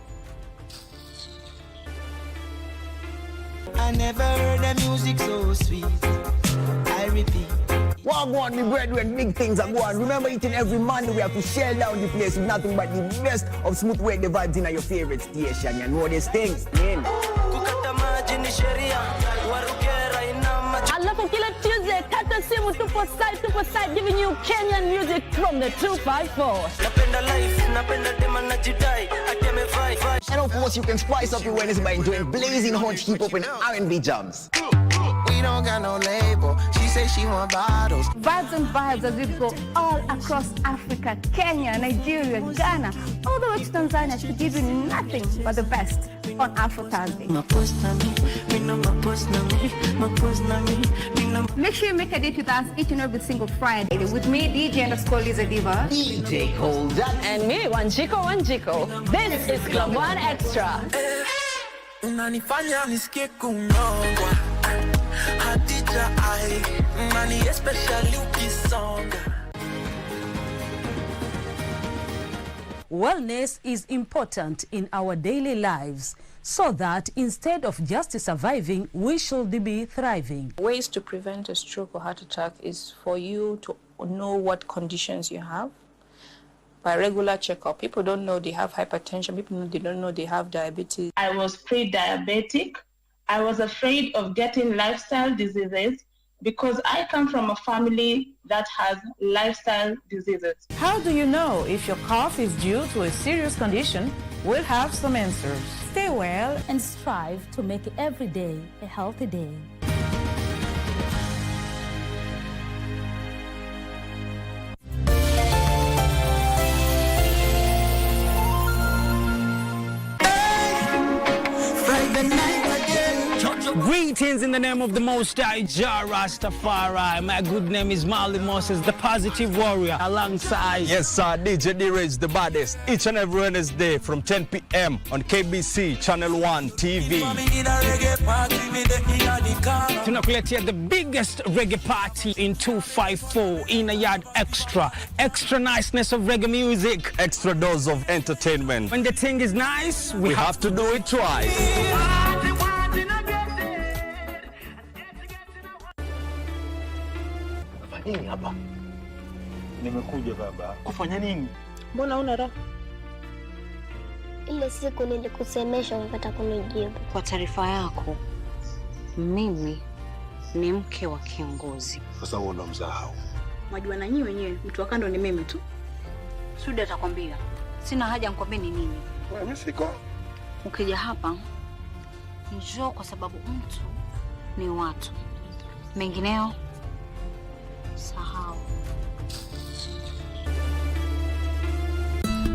Speaker 6: I never heard the music so sweet. I repeat.
Speaker 7: Wagwan, me brethren, big things are going. Remember, each and every Monday we have to shell down the place with nothing but the best of smooth reggae vibes in your favorite station. You know these things, man.
Speaker 8: Alafu kila Tuesday, kata simu tupo side, giving you Kenyan music from the 254.
Speaker 7: And of course, you can spice up your Wednesday by enjoying blazing hot hip-hop and R&B jams.
Speaker 6: We don't got no label. She say she want bottles.
Speaker 8: Vibes and vibes as we go all across Africa, Kenya, Nigeria, Ghana, all the way to Tanzania to give you nothing but the best on Afro Thursday. Make sure you make a date with us each and every single Friday with me, DJ_Liza Diva.
Speaker 7: DJ Hold Up.
Speaker 8: And me, Wanjiko. This is Club One Extra.
Speaker 6: Unanifanya nisikie kunongwa. Hadija ai, mani especially ukisonga.
Speaker 9: Wellness is important in our daily lives so that instead of just surviving, we should be thriving.
Speaker 10: Ways to prevent a stroke or heart attack is for you to know what conditions you have by regular checkup. People don't know they have hypertension. They don't know they have diabetes.
Speaker 11: I was pre-diabetic. I was afraid of getting lifestyle diseases because I come from a family that has lifestyle diseases.
Speaker 9: How do you know if your cough is due to a serious condition? We'll have some answers. Stay well and strive to make every day a healthy day.
Speaker 12: Greetings in the name of the Most High Jah Rastafari. My good name is Marley Moses, the positive warrior, alongside.
Speaker 13: Yes, sir, DJ D-Rage, the baddest. Each and every Wednesday from 10 p.m. on KBC Channel 1 TV.
Speaker 12: Tunakuletea the biggest reggae party in 254 in a yard extra. Extra niceness of reggae music.
Speaker 13: Extra dose of entertainment.
Speaker 12: When the thing is nice,
Speaker 13: we have to do it twice.
Speaker 3: Nini hapa? Nimekuja baba. Kufanya nini?
Speaker 10: Mbona una raha?
Speaker 5: Ile siku nilikusemesha ukakata kunijibu.
Speaker 4: Kwa taarifa yako, mimi ni mke wa kiongozi.
Speaker 3: Sasa wewe unamsahau.
Speaker 10: Majua na nyinyi wenyewe, mtu wa kando ni mimi tu.
Speaker 4: Suda atakwambia. Sina haja nikwambie ni nini.
Speaker 3: Mimi siko.
Speaker 4: Ukija hapa njoo kwa sababu mtu ni watu. Mengineo sahau.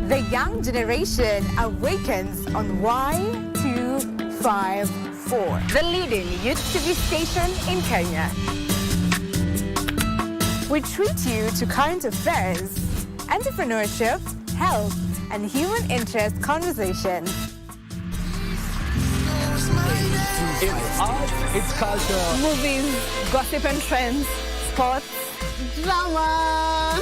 Speaker 14: The young generation awakens on Y254, the leading youth TV station in Kenya. We treat you to current affairs, entrepreneurship, health, and human interest conversations.
Speaker 12: It's art, it's culture.
Speaker 14: Movies, gossip and trends, sports, drama.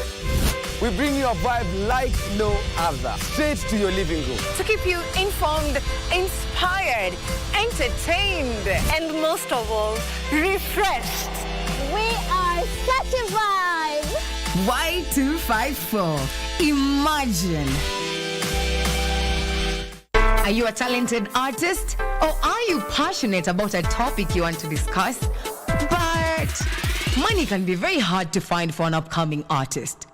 Speaker 7: We bring you a vibe like no other, straight to your living room.
Speaker 14: To keep you informed, inspired, entertained, and most of all, refreshed.
Speaker 5: We are such a vibe.
Speaker 15: Y254. Imagine. Are you a talented artist? Or are you passionate about a topic you want to discuss? But money can be very hard to find for an upcoming artist.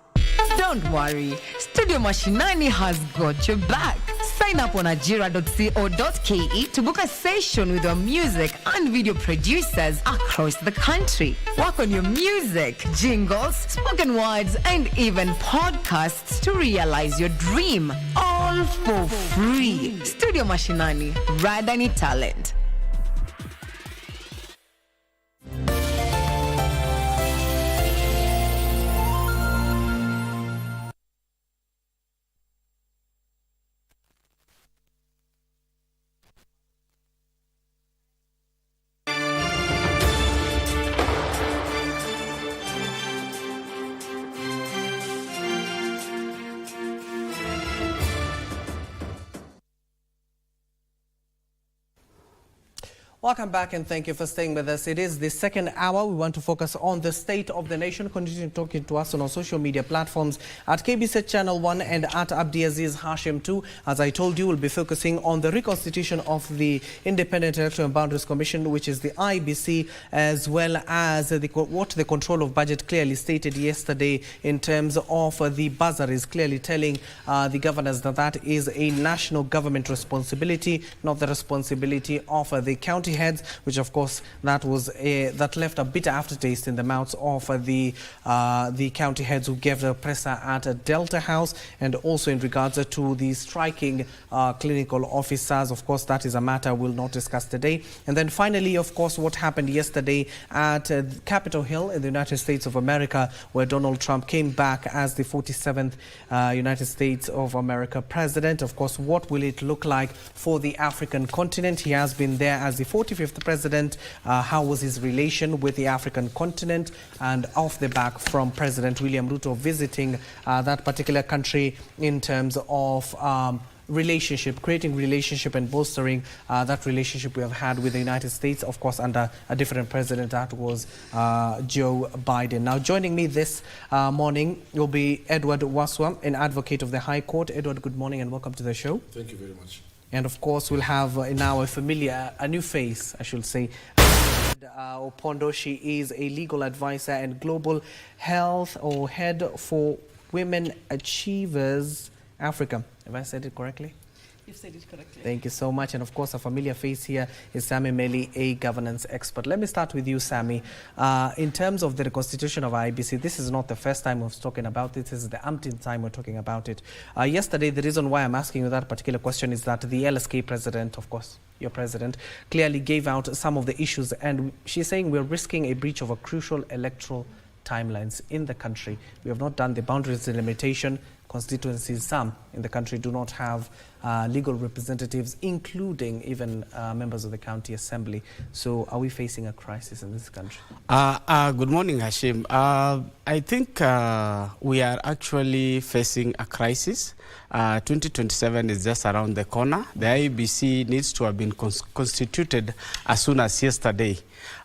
Speaker 15: Don't worry, Studio Mashinani has got your back. Sign up on ajira.co.ke to book a session with our music and video producers across the country. Work on your music, jingles, spoken words, and even podcasts to realize your dream. All for free. Studio Mashinani, Radani Talent.
Speaker 1: Welcome back and thank you for staying with us. It is the second hour. We want to focus on the state of the nation. Continue talking to us on our social media platforms at KBC Channel 1 and at Abdiaziz Hashim 2. As I told you, we'll be focusing on the reconstitution of the Independent Electoral and Boundaries Commission, which is the IBC, as well as what the control of budget clearly stated yesterday in terms of the bursaries, clearly telling the governors that that is a national government responsibility, not the responsibility of the county heads, which of course that left a bitter aftertaste in the mouths of the county heads who gave the presser at Delta House, and also in regards to the striking clinical officers. Of course, that is a matter we'll not discuss today. And then finally, of course, what happened yesterday at Capitol Hill in the United States of America, where Donald Trump came back as the 47th United States of America president. Of course, what will it look like for the African continent? He has been there as the 45th president. How was his relation with the African continent? And off the back from President William Ruto visiting that particular country in terms of creating relationship and bolstering that relationship we have had with the United States, of course, under a different president, that was Joe Biden. Now, joining me this morning will be Edward Waswa, an advocate of the High Court. Edward, good morning and welcome to the show.
Speaker 16: Thank you very much.
Speaker 1: And of course, we'll have now a new face, I should say. Opondo, she is a legal advisor and global health or head for Women Achievers Africa. Have I said it correctly?
Speaker 17: You've said it correctly.
Speaker 1: Thank you so much. And of course, a familiar face here is Sammy Meli, a governance expert. Let me start with you, Sammy. In terms of the reconstitution of IBC, this is not the first time we've spoken about it. This is the umpteenth time we're talking about it. Yesterday, the reason why I'm asking you that particular question is that the LSK president, of course, your president, clearly gave out some of the issues. And she's saying we're risking a breach of a crucial electoral timelines in the country. We have not done the boundaries delimitation. Constituencies, some in the country, do not have legal representatives, including even members of the county assembly. So are we facing a crisis in this country?
Speaker 18: Good morning, Hashim. I think we are actually facing a crisis. 2027 is just around the corner. The IBC needs to have been constituted as soon as yesterday.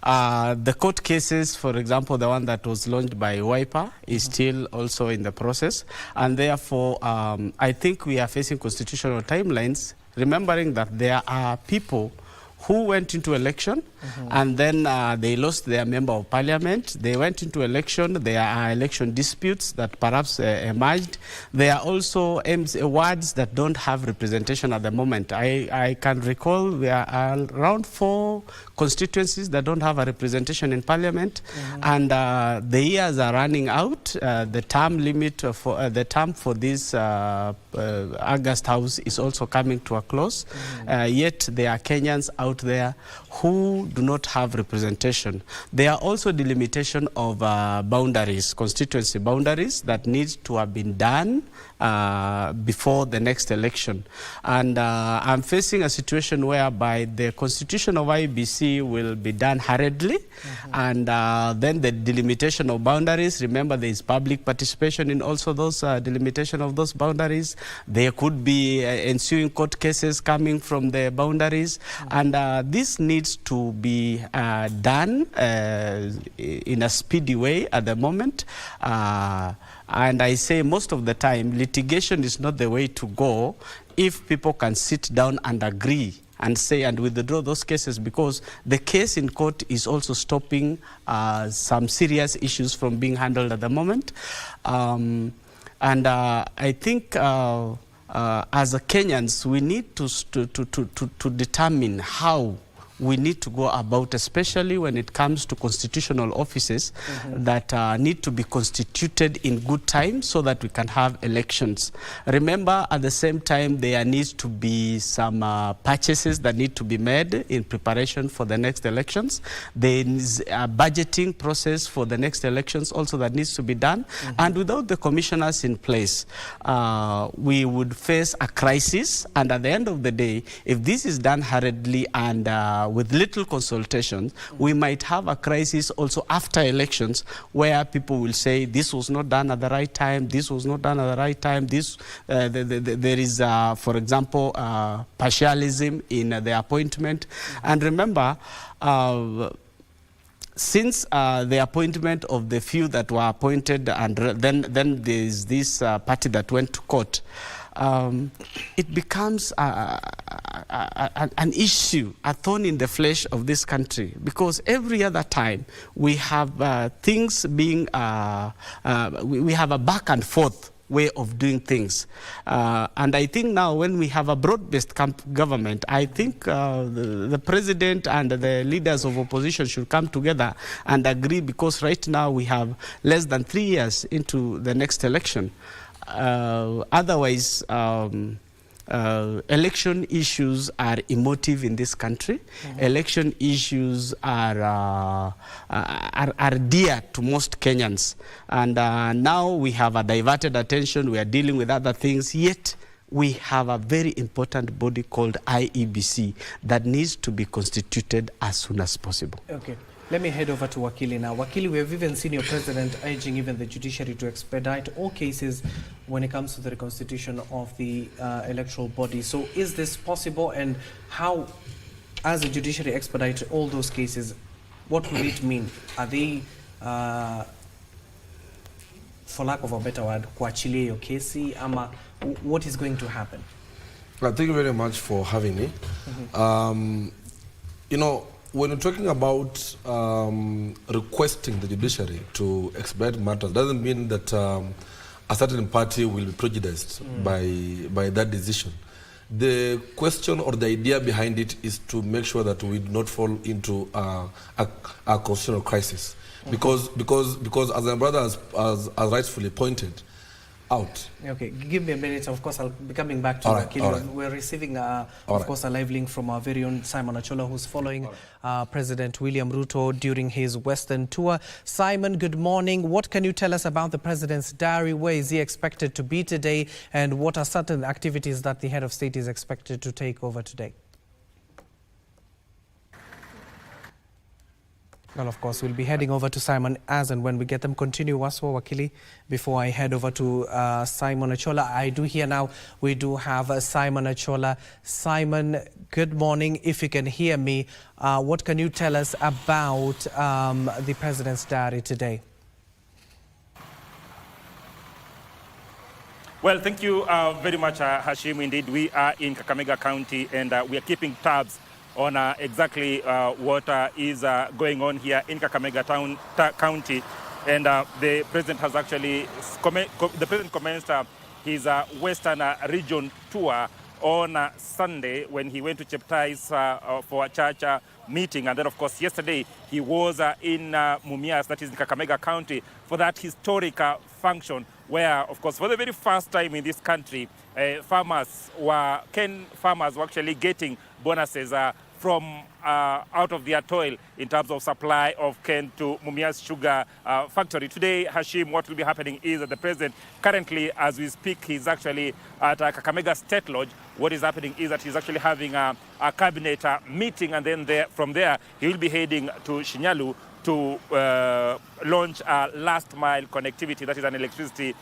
Speaker 18: The court cases, for example, the one that was launched by Wiper is still also in the process. And therefore, I think we are facing constitutional timelines, remembering that there are people who went into election and then they lost their member of parliament. They went into election. There are election disputes that perhaps emerged. There are also wards that don't have representation at the moment. I can recall there are around 4 constituencies that don't have a representation in parliament, and the years are running out. The term limit for the term for this August House is also coming to a close. Yet there are Kenyans out there who do not have representation. There are also delimitation of boundaries, constituency boundaries, that needs to have been done before the next election. And I'm facing a situation whereby the constitution of IBC will be done hurriedly, and then the delimitation of boundaries. Remember, there is public participation in also those delimitation of those boundaries. There could be ensuing court cases coming from the boundaries, and this needs to be done in a speedy way at the moment. And I say most of the time, litigation is not the way to go if people can sit down and agree and say and withdraw those cases, because the case in court is also stopping some serious issues from being handled at the moment. And I think as a Kenyans, we need to determine how we need to go about, especially when it comes to constitutional offices that need to be constituted in good time so that we can have elections. Remember, at the same time, there needs to be some purchases that need to be made in preparation for the next elections. There is a budgeting process for the next elections also that needs to be done. And without the commissioners in place, we would face a crisis. And at the end of the day, if this is done hurriedly and with little consultations, we might have a crisis also after elections where people will say this was not done at the right time, this was not done at the right time, this, there is, for example, partialism in the appointment. And remember, since the appointment of the few that were appointed, and then there is this party that went to court, it becomes an issue, a thorn in the flesh of this country, because every other time we have things being, we have a back and forth way of doing things. And I think now when we have a broad-based government, I think the president and the leaders of opposition should come together and agree, because right now we have less than 3 years into the next election. Otherwise, election issues are emotive in this country. Election issues are dear to most Kenyans. And now we have a diverted attention. We are dealing with other things, yet we have a very important body called IEBC that needs to be constituted as soon as possible.
Speaker 1: Okay. Let me head over to Wakili now. Wakili, we have even seen your president urging even the judiciary to expedite all cases when it comes to the reconstitution of the electoral body. So is this possible, and how, as a judiciary expedite all those cases, what will it mean? Are they, for lack of a better word, kuachilia your kesi, ama what is going to happen?
Speaker 16: Well, thank you very much for having me. You know, when you're talking about requesting the judiciary to expedite matters, doesn't mean that a certain party will be prejudiced by that decision. The question or the idea behind it is to make sure that we do not fall into a constitutional crisis. Because as my brother has rightfully pointed out.
Speaker 1: Okay, give me a minute. Of course, I'll be coming back to Wakili. We're receiving, of course, a live link from our very own Simon Achola, who's following President William Ruto during his Western tour. Simon, good morning. What can you tell us about the president's diary? Where is he expected to be today? And what are certain activities that the head of state is expected to take over today? Well, of course, we'll be heading over to Simon as and when we get them. Continue, Waswa Wakili, before I head over to Simon Achola. I do hear now we do have Simon Achola. Simon, good morning. If you can hear me, what can you tell us about the president's diary today?
Speaker 17: Well, thank you very much, Hashim. Indeed, we are in Kakamega County, and we are keeping tabs on exactly what is going on here in Kakamega County. And the president has actually, commenced his Western region tour on Sunday when he went to Cheptais for a church meeting. And then, of course, yesterday he was in Mumias, that is in Kakamega County, for that historic function where, of course, for the very first time in this country, Ken farmers were actually getting bonuses from out of their toil in terms of supply of cane to Mumias Sugar Factory. Today, Hashim, what will be happening is that the president, currently, as we speak, he's actually at Kakamega State Lodge. What is happening is that he's actually having a cabinet meeting, and then from there, he will be heading to Shinyalu to launch last mile connectivity, that is an electricity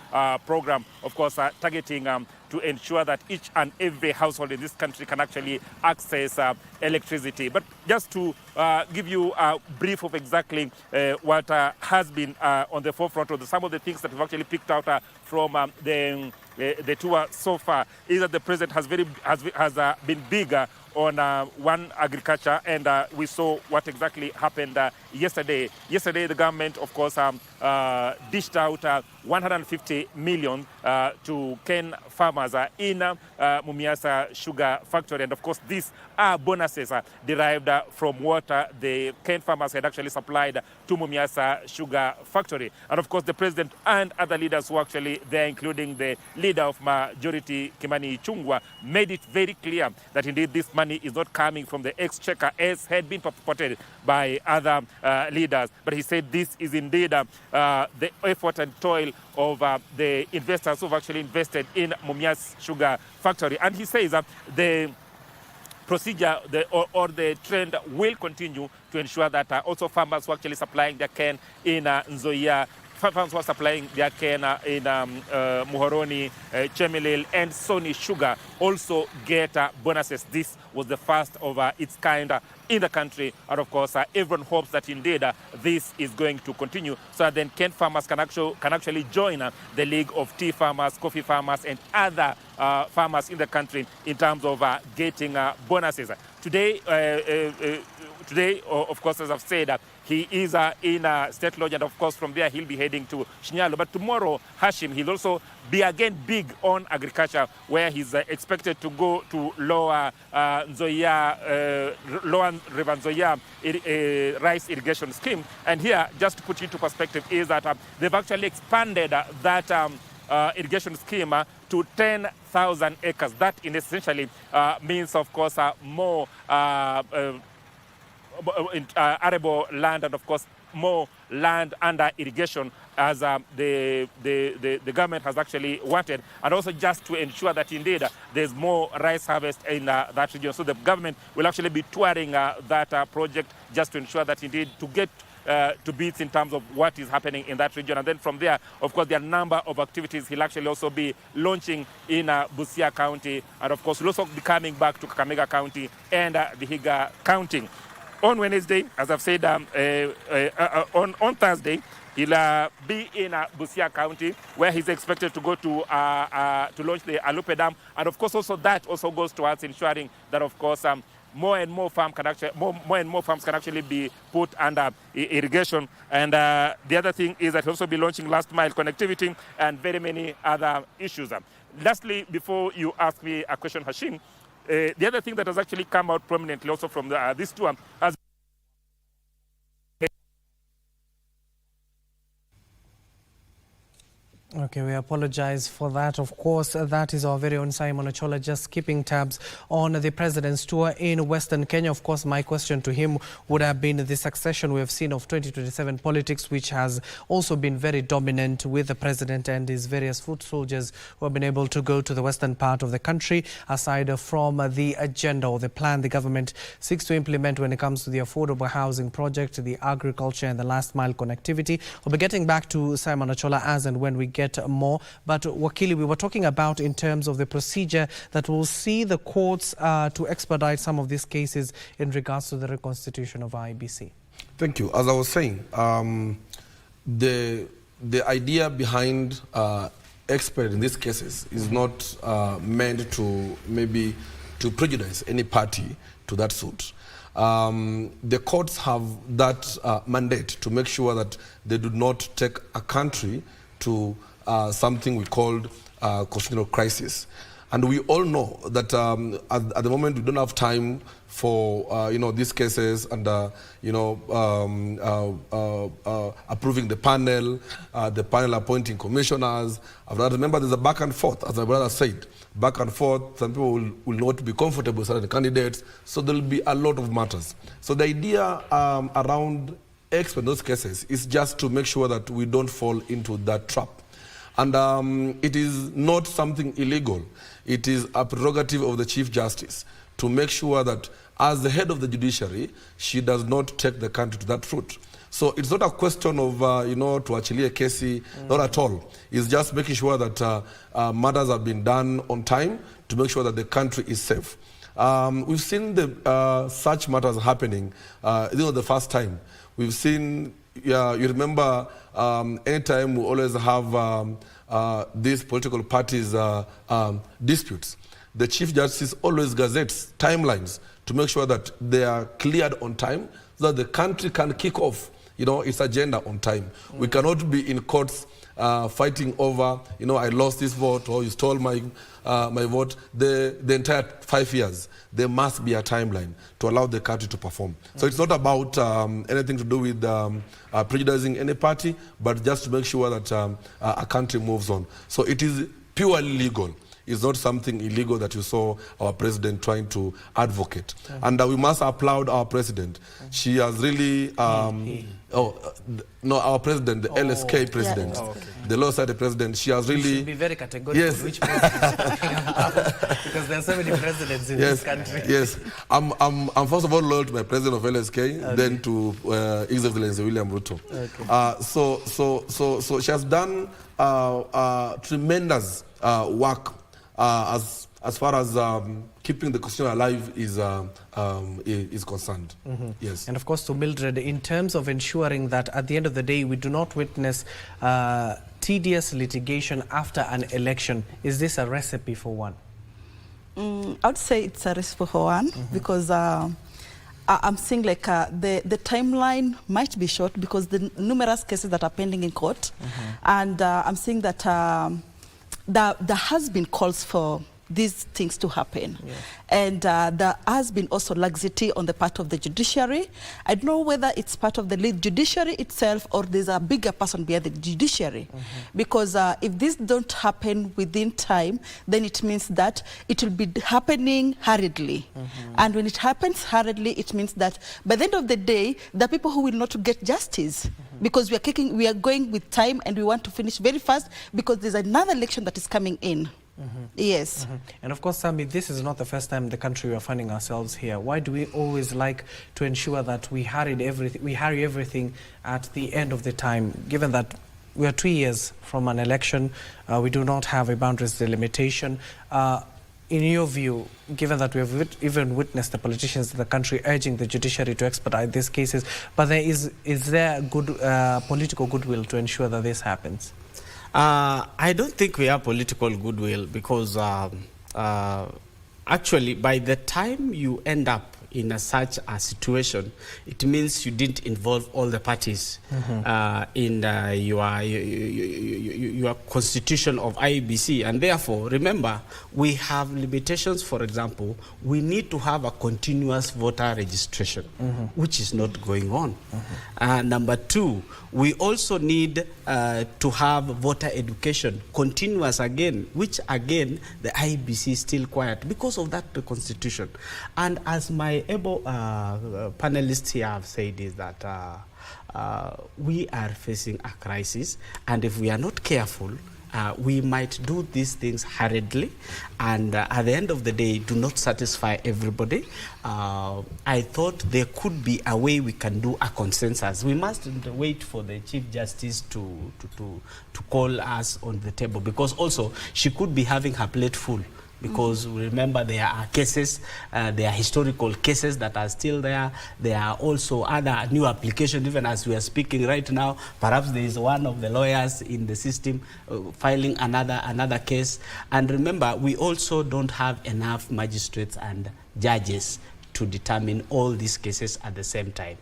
Speaker 17: program, of course, targeting to ensure that each and every household in this country can actually access electricity. But just to give you a brief of exactly what has been on the forefront of some of the things that we've actually picked out from the tour so far, is that the president has been bigger on one agriculture, and we saw what exactly happened yesterday. Yesterday, the government, of course, dished out 150 million to cane farmers in Mumias Sugar Factory, and of course, these are bonuses derived from what the cane farmers had actually supplied to Mumias Sugar Factory. And of course, the president and other leaders who actually there, including the leader of majority, Kimani Ichung'wah, made it very clear that indeed this money is not coming from the exchequer as had been purported by other leaders. But he said this is indeed the effort and toil of the investors who've actually invested in Mumias Sugar Factory. And he says the procedure or the trend will continue to ensure that also farmers who are actually supplying their cane in Nzoia, farmers who are supplying their cane in Muhoroni, Chemelil, and Sony Sugar also get bonuses. This was the first of its kind in the country, and of course everyone hopes that indeed this is going to continue, so that then cane farmers can actually join the League of Tea Farmers, Coffee Farmers, and other farmers in the country in terms of getting bonuses. Today, of course, as I've said, he is in State Lodge, and of course from there he'll be heading to Shinyalo. But tomorrow, Hashim, he'll also be again big on agriculture, where he's expected to go to Lower Nzoia, Lower River Nzoia rice irrigation scheme. And here, just to put into perspective, is that they've actually expanded that irrigation scheme to 10,000 acres. That in essentially means, of course, more arable land, and of course more land under irrigation, as the government has actually wanted, and also just to ensure that indeed there's more rice harvest in that region. So the government will actually be touring that project, just to ensure that indeed to get to beats in terms of what is happening in that region. And then from there, of course, there are a number of activities he'll actually also be launching in Busia County, and of course he'll also be coming back to Kakamega County and Vihiga County. On Wednesday, as I've said, on Thursday, he'll be in Busia County, where he's expected to go to launch the Alupe Dam, and of course also that also goes towards ensuring that, of course, more and more farms can actually be put under irrigation. And the other thing is that he'll also be launching last mile connectivity and very many other issues. Lastly, before you ask me a question, Hashim, the other thing that has actually come out prominently also from this tour has
Speaker 1: Okay, we apologize for that. Of course, that is our very own Simon Ochola just keeping tabs on the president's tour in Western Kenya. Of course, my question to him would have been the succession we have seen of 2027 politics, which has also been very dominant with the president and his various foot soldiers who have been able to go to the western part of the country, aside from the agenda or the plan the government seeks to implement when it comes to the affordable housing project, the agriculture and the last mile connectivity. We'll be getting back to Simon Ochola as and when we get more. But Wakili, we were talking about in terms of the procedure that will see the courts to expedite some of these cases in regards to the reconstitution of IEBC.
Speaker 16: Thank you. As I was saying, the idea behind expert in these cases is not meant to maybe to prejudice any party to that suit. The courts have that mandate to make sure that they do not take a country to something we called constitutional crisis. And we all know that at the moment we don't have time for these cases and approving the panel appointing commissioners. I remember there's a back and forth, as my brother said, back and forth. Some people will not be comfortable with certain candidates, so there will be a lot of matters. So the idea around expert in those cases is just to make sure that we don't fall into that trap. And it is not something illegal. It is a prerogative of the Chief Justice to make sure that as the head of the judiciary, she does not take the country to that route. So it's not a question of, to actually a case, not at all. It's just making sure that matters have been done on time to make sure that the country is safe. We've seen such matters happening. This was the first time. We've seen, you remember, anytime we always have these political parties disputes, the Chief Justice always gazettes timelines to make sure that they are cleared on time so that the country can kick off its agenda on time. We cannot be in courts fighting over, I lost this vote or you stole my vote. The entire 5 years, there must be a timeline to allow the country to perform. So it's not about anything to do with prejudicing any party, but just to make sure that a country moves on. So it is purely legal. is not something illegal that you saw our president trying to advocate. And we must applaud our president. She has really, no, our president, the LSK president, the law society president, she has really...
Speaker 1: You should be very categorical which president you're talking about, because there are so many presidents in this country.
Speaker 16: Yes, I'm first of all loyal to my president of LSK, then to His Excellency William Ruto. So she has done tremendous work as far as keeping the constitution alive is concerned. Yes.
Speaker 1: And of course, to Mildred, in terms of ensuring that at the end of the day we do not witness tedious litigation after an election, is this a recipe for one?
Speaker 19: I would say it's a recipe for one, because I'm seeing like the timeline might be short because the numerous cases that are pending in court, and I'm seeing that there has been calls for these things to happen. And there has been also laxity on the part of the judiciary. I don't know whether it's part of the judiciary itself or there's a bigger person behind the judiciary. Because if this don't happen within time, then it means that it will be happening hurriedly. And when it happens hurriedly, it means that by the end of the day, the people who will not get justice, because we are going with time and we want to finish very fast because there's another election that is coming in. Yes.
Speaker 1: And of course, Sami, this is not the first time in the country we are finding ourselves here. Why do we always like to ensure that we hurry everything at the end of the time, given that we are 2 years from an election, we do not have a boundaries delimitation? In your view, given that we have even witnessed the politicians in the country urging the judiciary to expedite these cases, but is there good political goodwill to ensure that this happens?
Speaker 18: I don't think we have political goodwill because actually by the time you end up in such a situation, it means you didn't involve all the parties in your constitution of IEBC. And therefore, remember, we have limitations. For example, we need to have a continuous voter registration, which is not going on. Number two, we also need to have voter education, continuous again, which again, the IEBC is still quiet because of that constitution. And as my able panelists here have said, is that we are facing a crisis, and if we are not careful, we might do these things hurriedly, and at the end of the day, do not satisfy everybody. I thought there could be a way we can do a consensus. We mustn't wait for the Chief Justice to call us on the table, because also she could be having her plate full. Because remember, there are cases, there are historical cases that are still there. There are also other new applications, even as we are speaking right now. Perhaps there is one of the lawyers in the system filing another case. And remember, we also don't have enough magistrates and judges to determine all these cases at the same time.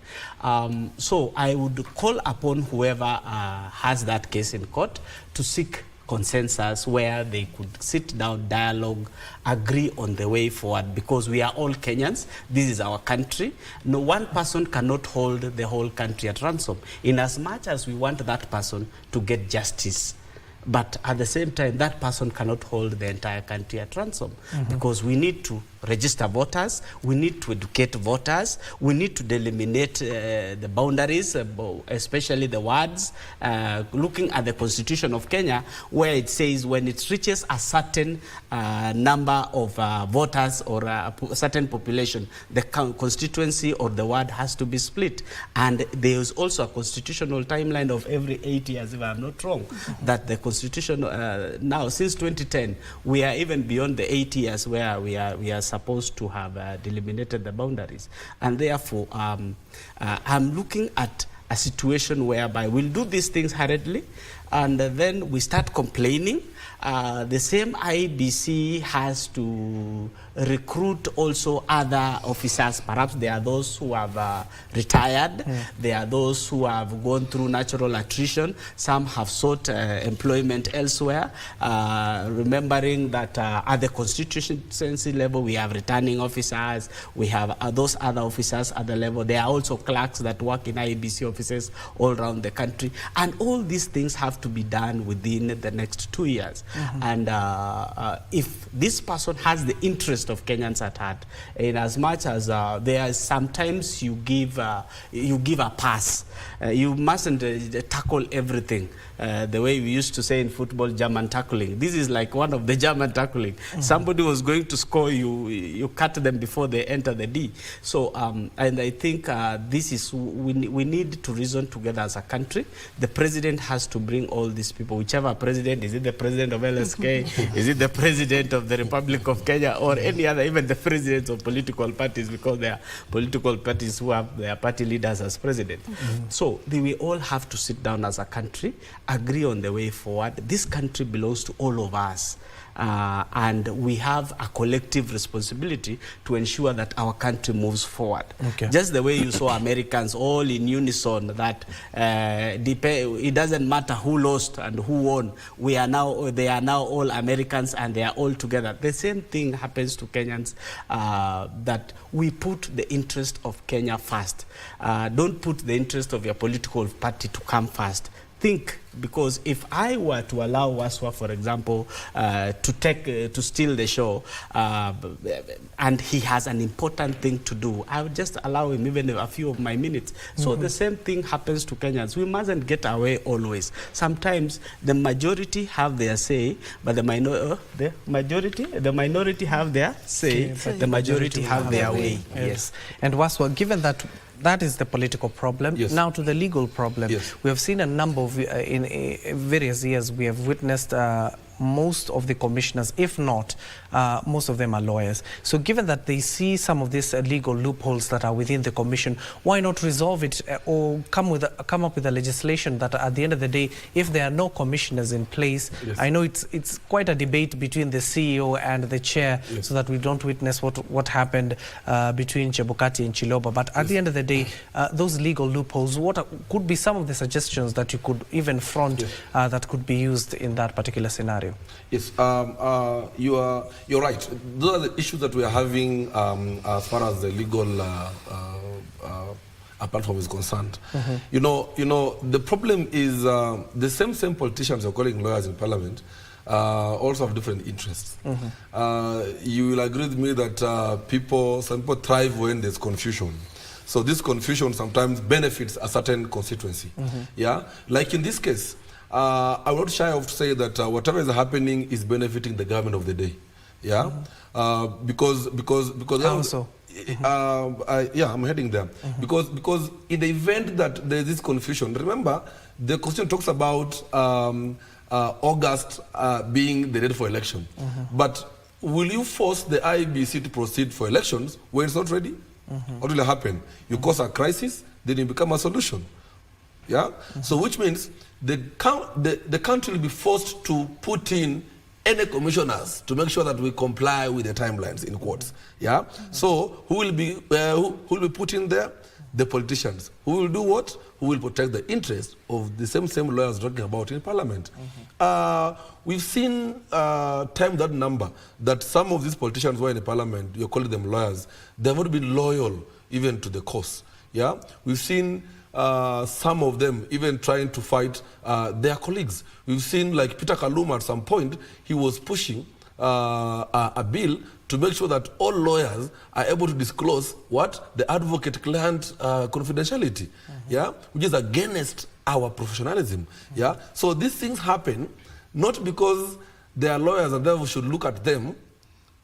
Speaker 18: So I would call upon whoever has that case in court to seek consensus where they could sit down, dialogue, agree on the way forward, because we are all Kenyans. This is our country. No one person cannot hold the whole country at ransom, in as much as we want that person to get justice. But at the same time, that person cannot hold the entire country at ransom, because we need to register voters, we need to educate voters, we need to delimitate the boundaries, especially the wards, looking at the Constitution of Kenya, where it says when it reaches a certain number of voters or a certain population, the constituency or the ward has to be split. And there is also a constitutional timeline of every 8 years, if I'm not wrong, that the Constitution now, since 2010, we are even beyond the 8 years where we are supposed to have delimited the boundaries. And therefore, I'm looking at a situation whereby we'll do these things hurriedly, and then we start complaining. The same IBC has to recruit also other officers. Perhaps there are those who have retired. There are those who have gone through natural attrition. Some have sought employment elsewhere. Remembering that at the constituency level, we have returning officers. We have those other officers at the level. There are also clerks that work in IBC offices all around the country. And all these things have to be done within the next 2 years. And if this person has the interest of Kenyans at heart, in as much as there are sometimes you give a pass, you mustn't tackle everything. The way we used to say in football, German tackling. This is like one of the German tackling. Somebody was going to score, you cut them before they enter the D. So, and I think this is, we need to reason together as a country. The president has to bring all these people, whichever president, is it the president of LSK, is it the president of the Republic of Kenya, or any other, even the presidents of political parties, because there are political parties who have their party leaders as president. So we all have to sit down as a country, agree on the way forward. This country belongs to all of us. And we have a collective responsibility to ensure that our country moves forward. Just the way you saw Americans all in unison, that it doesn't matter who lost and who won. They are now all Americans and they are all together. The same thing happens to Kenyans, that we put the interest of Kenya first. Don't put the interest of your political party to come first. Think, because if I were to allow Waswa, for example, to steal the show, and he has an important thing to do, I would just allow him even a few of my minutes. So the same thing happens to Kenyans. We mustn't get away always. Sometimes the majority have their say, but the minority have their say, but the majority have their way. Yes.
Speaker 1: And Waswa, given that that is the political problem. Now to the legal problem. We have seen a number of, in various years, we have witnessed most of the commissioners, if not, most of them are lawyers. So given that they see some of these legal loopholes that are within the commission, why not resolve it or come up with a legislation that at the end of the day, if there are no commissioners in place, I know it's quite a debate between the CEO and the chair, so that we don't witness what happened between Chebukati and Chiloba. But at the end of the day, those legal loopholes, what could be some of the suggestions that you could even front that could be used in that particular scenario?
Speaker 16: Yes, you're right. Those are the issues that we are having as far as the legal platform is concerned. You know, the problem is the same politicians are calling lawyers in Parliament also have different interests. You will agree with me that some people thrive when there's confusion. So this confusion sometimes benefits a certain constituency. Yeah, like in this case. I will not shy off to say that whatever is happening is benefiting the government of the day. Yeah, because
Speaker 1: how so?
Speaker 16: Yeah, I'm heading there. Because in the event that there is this confusion, remember the Constitution talks about August being the date for election. But will you force the IEBC to proceed for elections when it's not ready? What will happen? You cause a crisis, then you become a solution. Yeah, so which means the country will be forced to put in any commissioners to make sure that we comply with the timelines in courts. Yeah, so who will be put in there? The politicians. Who will do what? Who will protect the interests of the same lawyers talking about in Parliament? We've seen time that number that some of these politicians who are in the Parliament, you're calling them lawyers, they have not been loyal even to the cause. Yeah, we've seen some of them even trying to fight their colleagues. We've seen, like Peter Kaluma, at some point, he was pushing a bill to make sure that all lawyers are able to disclose what? The advocate-client confidentiality, yeah, which is against our professionalism. Yeah, so these things happen not because they are lawyers and therefore we should look at them,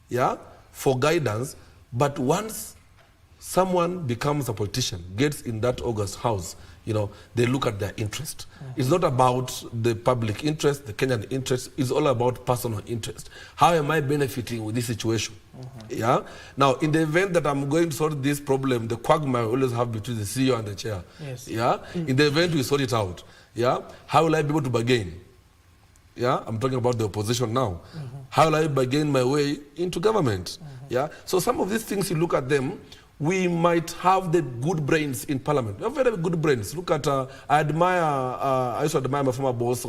Speaker 16: yeah, for guidance, but once someone becomes a politician, gets in that August house, you know, they look at their interest. It's not about the public interest, the Kenyan interest. It's all about personal interest. How am I benefiting with this situation? Yeah. Now, in the event that I'm going to sort this problem, the quagmire we always have between the CEO and the chair. Yeah. In the event we sort it out, yeah, how will I be able to bargain? Yeah, I'm talking about the opposition now. How will I bargain my way into government? Yeah. So some of these things, you look at them, we might have the good brains in Parliament. We have very good brains. Look at, I used to admire my former boss,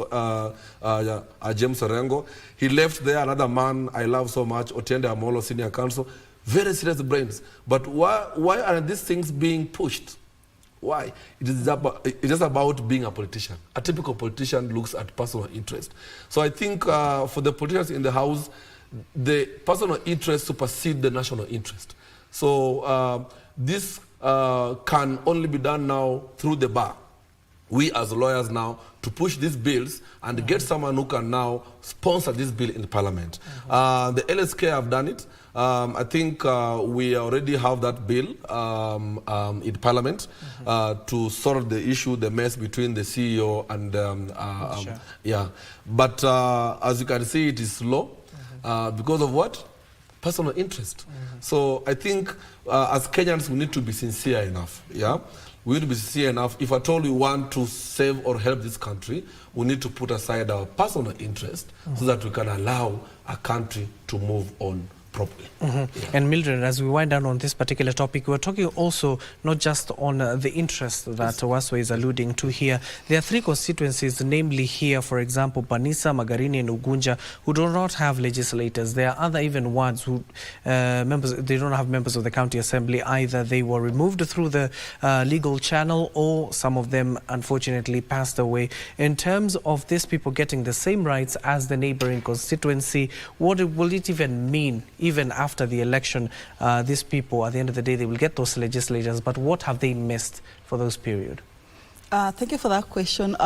Speaker 16: James Orengo. He left there, another man I love so much, Otiende Amolo, senior counsel. Very serious brains. But why are these things being pushed? Why? It is about being a politician. A typical politician looks at personal interest. So I think for the politicians in the House, the personal interest supersedes the national interest. So this can only be done now through the bar. We as lawyers now to push these bills and get someone who can now sponsor this bill in Parliament. The LSK have done it. I think we already have that bill in Parliament to solve the issue, the mess between the CEO and
Speaker 1: Sure.
Speaker 16: yeah. But as you can see, it is slow because of what? Personal interest. So I think as Kenyans, we need to be sincere enough. Yeah. We need to be sincere enough. If at all we want to save or help this country, we need to put aside our personal interest so that we can allow our country to move on properly.
Speaker 1: And Mildred, as we wind down on this particular topic, we're talking also not just on the interest that Waswa is alluding to here. There are three constituencies, namely here, for example, Banisa, Magarini and Ugunja, who do not have legislators. There are other even wards who they don't have members of the county assembly either. They were removed through the legal channel, or some of them unfortunately passed away. In terms of these people getting the same rights as the neighboring constituency, what will it even mean? Even after the election, these people, at the end of the day, they will get those legislators, but what have they missed for those period?
Speaker 19: Thank you for that question.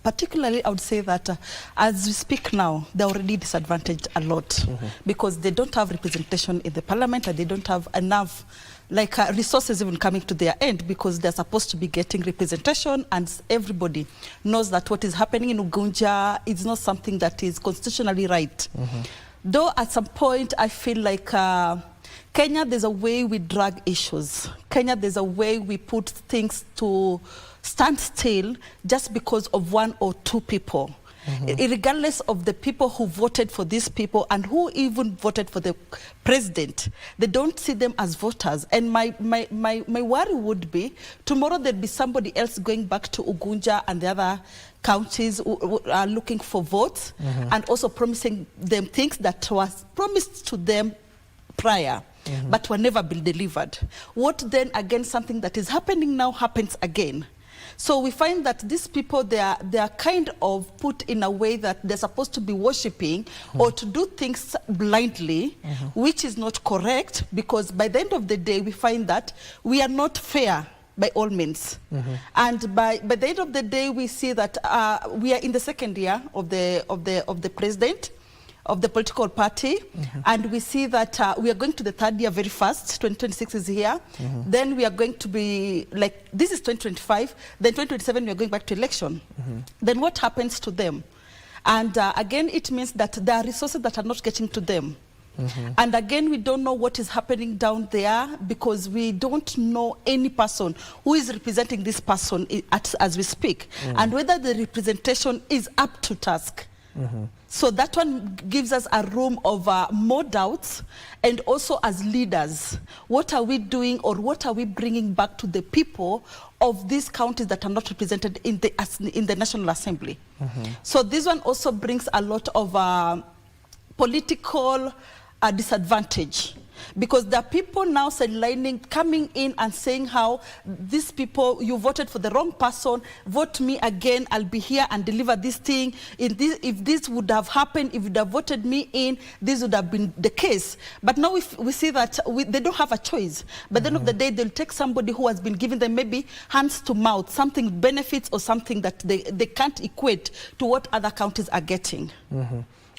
Speaker 19: Particularly, I would say that as we speak now, they're already disadvantaged a lot because they don't have representation in the parliament and they don't have enough resources even coming to their end, because they're supposed to be getting representation, and everybody knows that what is happening in Ugunja is not something that is constitutionally right. Though at some point I feel like Kenya, there's a way we drag issues. Kenya, there's a way we put things to stand still just because of one or two people. Regardless of the people who voted for these people and who even voted for the president, they don't see them as voters. And my worry would be, tomorrow there'd be somebody else going back to Ugunja and the other counties who are looking for votes and also promising them things that was promised to them prior, but were never been delivered. What then again, something that is happening now happens again. So we find that these people, they are kind of put in a way that they're supposed to be worshipping or to do things blindly, which is not correct, because by the end of the day, we find that we are not fair by all means. And by the end of the day, we see that we are in the second year of the president, of the political party, and we see that we are going to the third year very fast. 2026 is here. Then we are going to be like, this is 2025, then 2027 we are going back to election. Then what happens to them? And again, it means that there are resources that are not getting to them. And again, we don't know what is happening down there, because we don't know any person who is representing this person as we speak, and whether the representation is up to task. So that one gives us a room of more doubts. And also as leaders, what are we doing, or what are we bringing back to the people of these counties that are not represented in the National Assembly? So this one also brings a lot of political disadvantage, because there are people now sidelining, coming in and saying how these people, you voted for the wrong person, vote me again, I'll be here and deliver this thing. If this would have happened, if you'd have voted me in, this would have been the case. But now we see that they don't have a choice. But at the end of the day, they'll take somebody who has been giving them maybe hands to mouth, something benefits or something that they can't equate to what other counties are getting.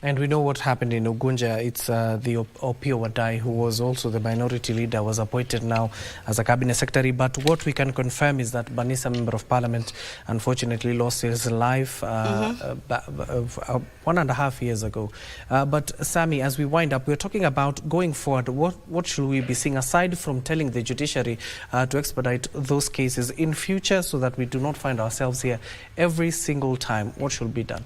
Speaker 1: And we know what happened in Ugunja. It's the Opio Wadai, who was also the minority leader, was appointed now as a cabinet secretary. But what we can confirm is that Banisa, member of parliament, unfortunately lost his life 1.5 years ago. But Sammy, as we wind up, we're talking about going forward. What should we be seeing, aside from telling the judiciary to expedite those cases in future, so that we do not find ourselves here every single time? What should be done?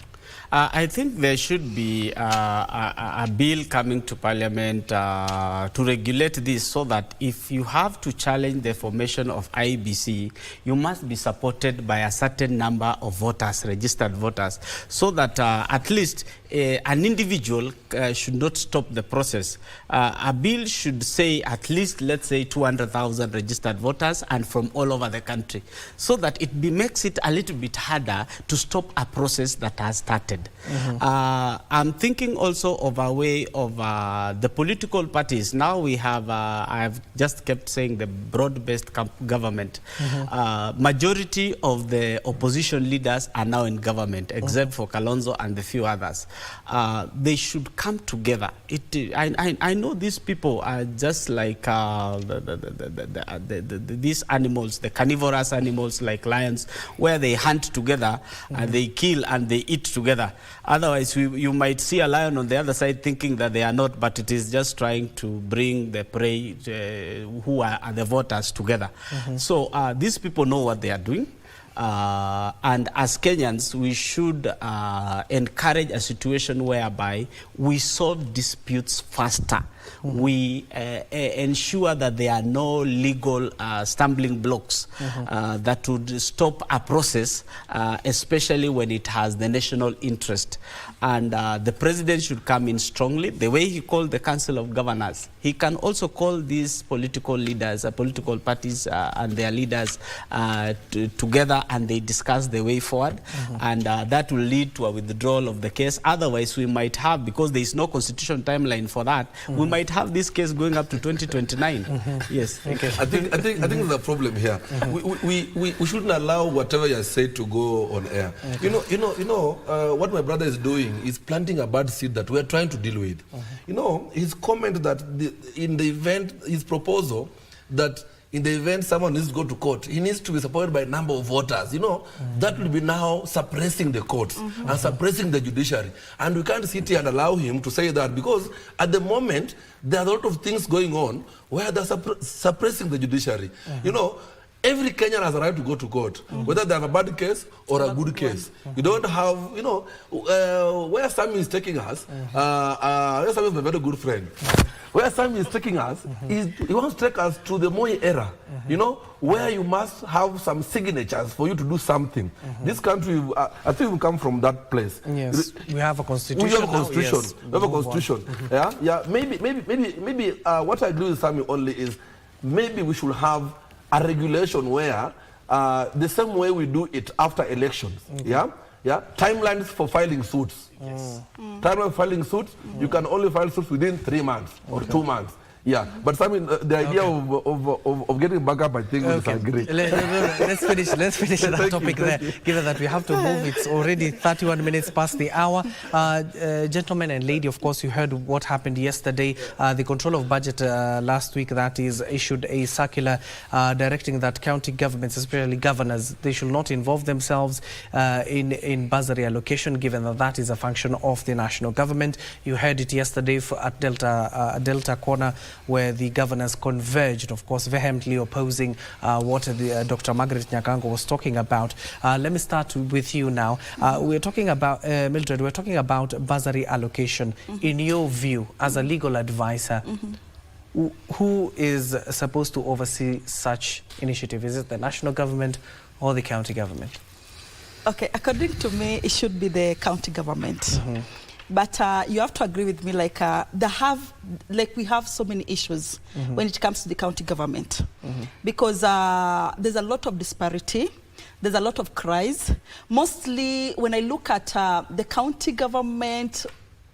Speaker 18: I think there should be a bill coming to Parliament to regulate this, so that if you have to challenge the formation of IEBC, you must be supported by a certain number of voters, registered voters, so that at least an individual should not stop the process. A bill should say at least, let's say, 200,000 registered voters and from all over the country, so that it makes it a little bit harder to stop a process that has started. I'm thinking also of a way of the political parties. Now we have, I've just kept saying, the broad-based government. Majority of the opposition leaders are now in government, except for Kalonzo and the few others. They should come together. I know these people are just like these animals, the carnivorous animals like lions, where they hunt together and they kill and they eat together. Otherwise, you might see a lion on the other side thinking that they are not, but it is just trying to bring the prey who are the voters together. So these people know what they are doing. And as Kenyans, we should encourage a situation whereby we solve disputes faster. We ensure that there are no legal stumbling blocks that would stop a process, especially when it has the national interest. And the president should come in strongly. The way he called the Council of Governors, he can also call these political leaders, political parties and their leaders together, and they discuss the way forward. And that will lead to a withdrawal of the case. Otherwise, we might have, because there is no constitutional timeline for that, we might have this case going up to 2029. Yes. Okay.
Speaker 16: I think there's a problem here. We shouldn't allow whatever you say to go on air. You know what my brother is doing is planting a bad seed that we are trying to deal with. You know, his comment that in the event, his proposal that in the event someone needs to go to court, he needs to be supported by a number of voters. You know, that will be now suppressing the courts and suppressing the judiciary. And we can't sit here and allow him to say that, because at the moment, there are a lot of things going on where they're suppressing the judiciary. You know, every Kenyan has a right to go to court, whether they have a bad case or a good case. You don't have, you know, where Sammy is taking us, where Sammy is my very good friend. Where Sammy is taking us, he wants to take us to the Moi era, you know, where you must have some signatures for you to do something. This country, I think we come from that place.
Speaker 1: Yes, we have a constitution.
Speaker 16: We have a constitution. Yes. We have a constitution. Yeah. Maybe. What I agree with Sammy only is maybe we should have a regulation where the same way we do it after elections. Timelines for filing suits. Timeline for filing suits, you can only file suits within 3 months or 2 months. Yeah, but I mean, the idea of getting back up, I think we disagree.
Speaker 1: Let's finish that topic there, given that we have to move. It's already 31 minutes past the hour. Gentlemen and lady, of course, you heard what happened yesterday. The Control of Budget last week, that is, issued a circular directing that county governments, especially governors, they should not involve themselves in bursary allocation, given that that is a function of the national government. You heard it yesterday at Delta Corner, where the governors converged, of course, vehemently opposing what Dr. Margaret Nyakango was talking about. Let me start with you now. We're talking about, Mildred, we're talking about bursary allocation. In your view, as a legal advisor, who is supposed to oversee such initiative? Is it the national government or the county government?
Speaker 19: Okay, according to me, it should be the county government. But you have to agree with me, like we have so many issues when it comes to the county government, because there's a lot of disparity, there's a lot of cries. Mostly when I look at the county government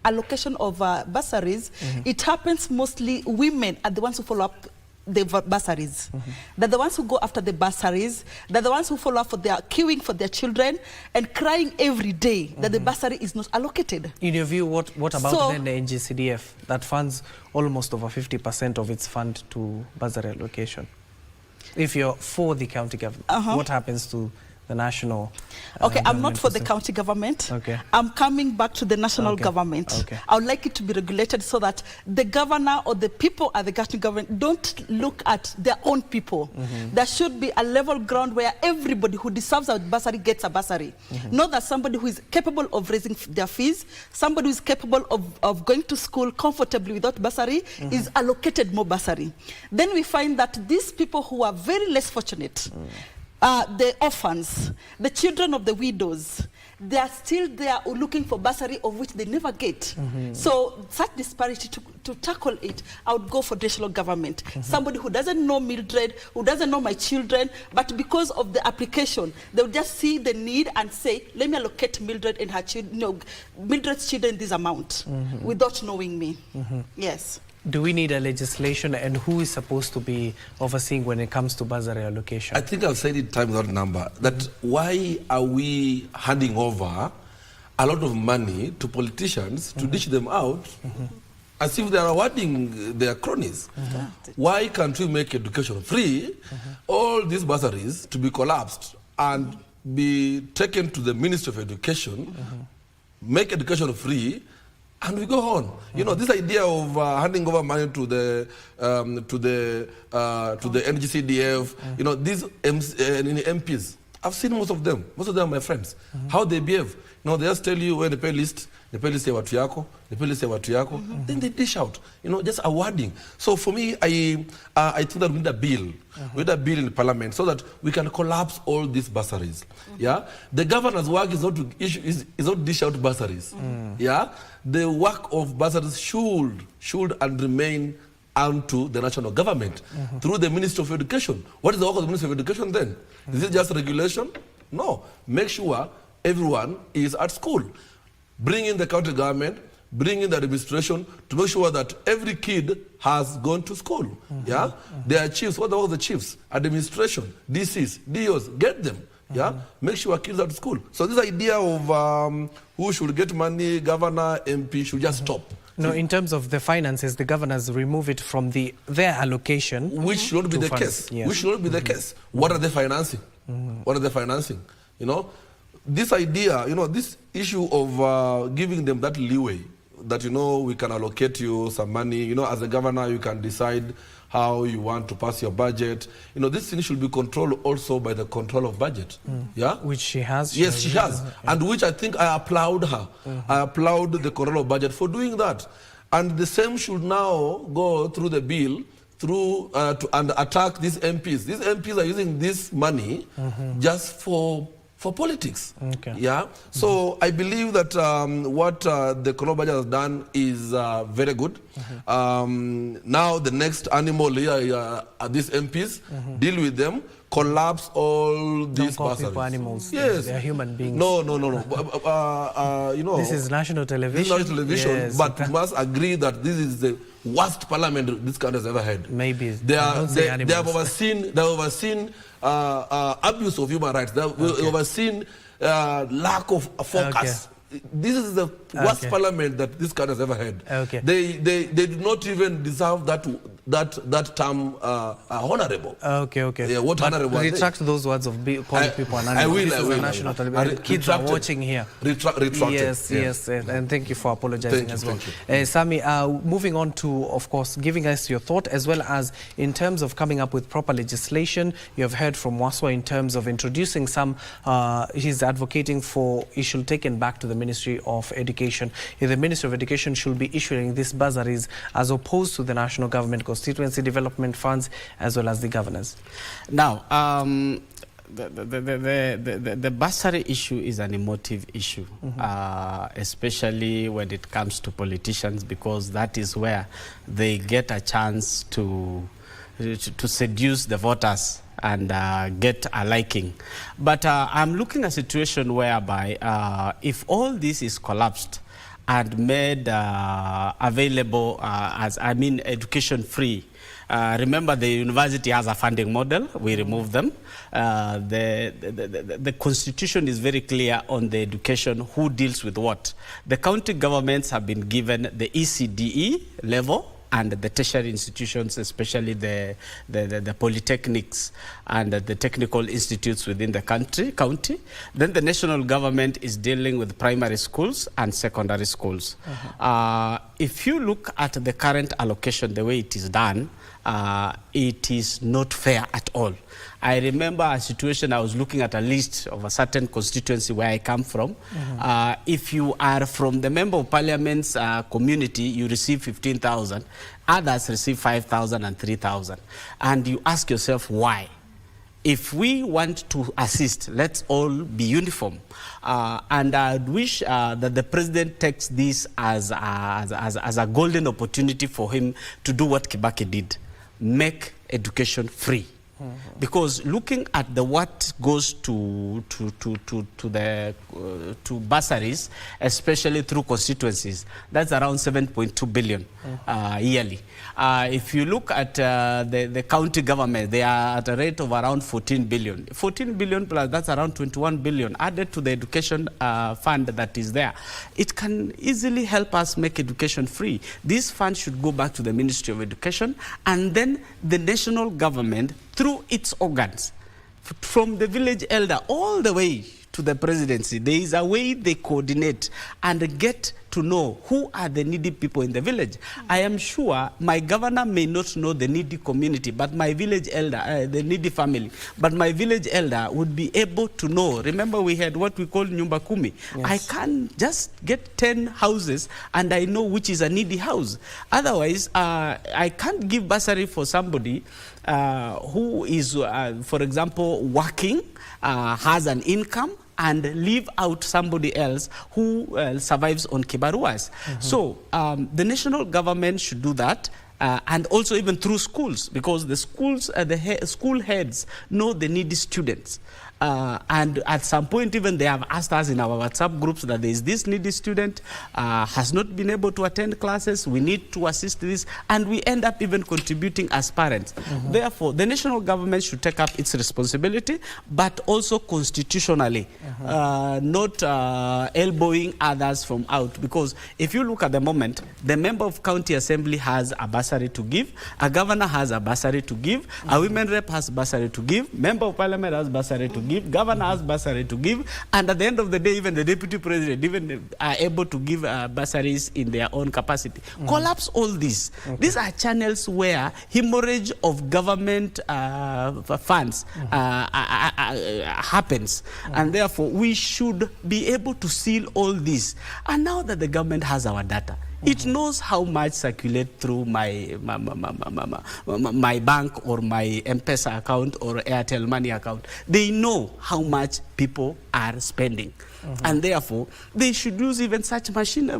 Speaker 19: allocation of bursaries, it happens mostly women are the ones who follow up the bursaries. They're the ones who go after the bursaries. They're the ones who follow up for their queuing for their children and crying every day that the bursary is not allocated.
Speaker 1: In your view, what about then the NGCDF that funds almost over 50% of its fund to bursary allocation? If you're for the county government, what happens to the national
Speaker 19: Okay, I'm not for the county government.
Speaker 1: Okay.
Speaker 19: I'm coming back to the national government.
Speaker 1: Okay.
Speaker 19: I would like it to be regulated so that the governor or the people at the county government don't look at their own people. There should be a level ground where everybody who deserves a bursary gets a bursary. Not that somebody who is capable of raising their fees, somebody who is capable of going to school comfortably without bursary is allocated more bursary. Then we find that these people who are very less fortunate, the orphans, the children of the widows, they are still there looking for bursary of which they never get. So such disparity, to tackle it, I would go for national government. Somebody who doesn't know Mildred, who doesn't know my children, but because of the application, they'll just see the need and say, let me allocate Mildred and her children, Mildred's children this amount, without knowing me. Yes.
Speaker 1: Do we need a legislation, and who is supposed to be overseeing when it comes to bursary allocation?
Speaker 16: I think I've said it time without number, that why are we handing over a lot of money to politicians to dish them out as if they are awarding their cronies? Why can't we make education free, all these bursaries to be collapsed and be taken to the Ministry of Education, make education free, and we go on. You know, this idea of handing over money to the NGCDF, you know, these MPs, I've seen most of them. Most of them are my friends. How they behave. You know, they just tell you when the pay list say watu yako, the pay list say watu yako, then they dish out. You know, just awarding. So for me, I think that we need a bill. We need a bill in Parliament so that we can collapse all these bursaries. Yeah, the governor's work is not to issue, is not dish out bursaries. Yeah, the work of bursaries should and remain onto the national government through the Ministry of Education. What is the work of the Ministry of Education then? Is it just regulation? No. Make sure everyone is at school. Bring in the county government, bring in the administration to make sure that every kid has gone to school. Yeah, they are chiefs. What are the chiefs? Administration, DCs, DOs, get them. Yeah, make sure kids are at school. So this idea of who should get money, governor, MP, should just stop.
Speaker 1: No, in terms of the finances, the governors remove it from their allocation.
Speaker 16: Which should not be the case. Yes. Which should not be the case. What are they financing? What are they financing? You know, this idea, you know, this issue of giving them that leeway, that, you know, we can allocate you some money, you know, as a governor, you can decide how you want to pass your budget. You know, this thing should be controlled also by the control of budget. Yeah?
Speaker 1: Which she has.
Speaker 16: Yes, she has. And which I think I applaud her. I applaud the control of budget for doing that. And the same should now go through the bill and attack these MPs. These MPs are using this money just for politics. Yeah. So I believe that what the control budget has done is very good. Now the next animal here are these MPs. Deal with them. Collapse all these bursaries.
Speaker 1: Animals.
Speaker 16: Yes.
Speaker 1: They are human beings.
Speaker 16: No. You know,
Speaker 1: this is national television.
Speaker 16: This is national television, yes, but we must agree that this is the worst parliament this country has ever had.
Speaker 1: Maybe.
Speaker 16: They have overseen abuse of human rights. They have overseen lack of focus. This is the worst parliament that this country has ever had. They do not even deserve that term honorable. Yeah, what
Speaker 1: but
Speaker 16: honorable?
Speaker 1: Retract those words of calling people an animal.
Speaker 16: I will.
Speaker 1: National television. Kids are watching here. Yes, and thank you for apologizing as well. Sami, moving on to, of course, giving us your thought, as well as in terms of coming up with proper legislation. You have heard from Waswa in terms of introducing some. He's advocating for it should taken back to the Ministry of Education. The Ministry of Education should be issuing these bursaries as opposed to the national government constituency development funds, as well as the governors.
Speaker 18: Now, the bursary issue is an emotive issue, especially when it comes to politicians, because that is where they get a chance to seduce the voters and get a liking. But I'm looking at a situation whereby if all this is collapsed and made available as, education free, remember the university has a funding model, we remove them. The constitution is very clear on the education, who deals with what. The county governments have been given the ECDE level and the tertiary institutions, especially the polytechnics and the technical institutes within the county. Then the national government is dealing with primary schools and secondary schools. If you look at the current allocation, the way it is done, it is not fair at all. I remember a situation, I was looking at a list of a certain constituency where I come from. If you are from the Member of Parliament's community, you receive 15,000. Others receive 5,000 and 3,000. And you ask yourself why. If we want to assist, let's all be uniform. And I wish that the president takes this as a golden opportunity for him to do what Kibaki did, make education free. Because looking at the what goes to bursaries, especially through constituencies, that's around 7.2 billion yearly. If you look at the county government, they are at a rate of around 14 billion. 14 billion plus, that's around 21 billion added to the education fund that is there. It can easily help us make education free. This fund should go back to the Ministry of Education, and then the national government, through its organs, from the village elder all the way to the presidency, there is a way they coordinate and get to know who are the needy people in the village. I am sure my governor may not know the needy community, but my village elder, the needy family, but my village elder would be able to know. Remember, we had what we call Nyumba Kumi. Yes. I can just get 10 houses and I know which is a needy house. Otherwise, I can't give bursary for somebody who is, for example, working, has an income, and leave out somebody else who survives on kibaruas. So the national government should do that, and also even through schools, because the schools, school heads know the needy students. And at some point even they have asked us in our WhatsApp groups that there is this needy student, has not been able to attend classes, we need to assist this, and we end up even contributing as parents. Therefore, the national government should take up its responsibility, but also constitutionally, not elbowing others from out. Because if you look at the moment, the member of county assembly has a bursary to give, a governor has a bursary to give, a women rep has bursary to give, member of parliament has bursary to give, governor has bursary to give, and at the end of the day, even the deputy president even are able to give bursaries in their own capacity. Collapse all this. These are channels where hemorrhage of government funds happens, and therefore we should be able to seal all this. And now that the government has our data, it knows how much circulate through my bank or my M-Pesa account or Airtel Money account. They know how much people are spending. And therefore, they should use even such machinery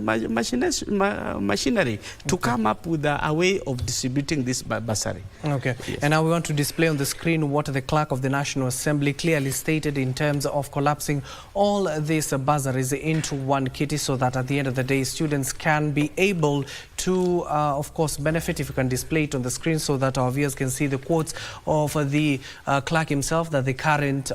Speaker 18: to come up with a way of distributing this bursary.
Speaker 1: Okay. Yes. And now we want to display on the screen what the clerk of the National Assembly clearly stated in terms of collapsing all these bursaries into one kitty, so that at the end of the day, students can be able to, of course, benefit. If you can display it on the screen so that our viewers can see the quotes of the clerk himself, that the current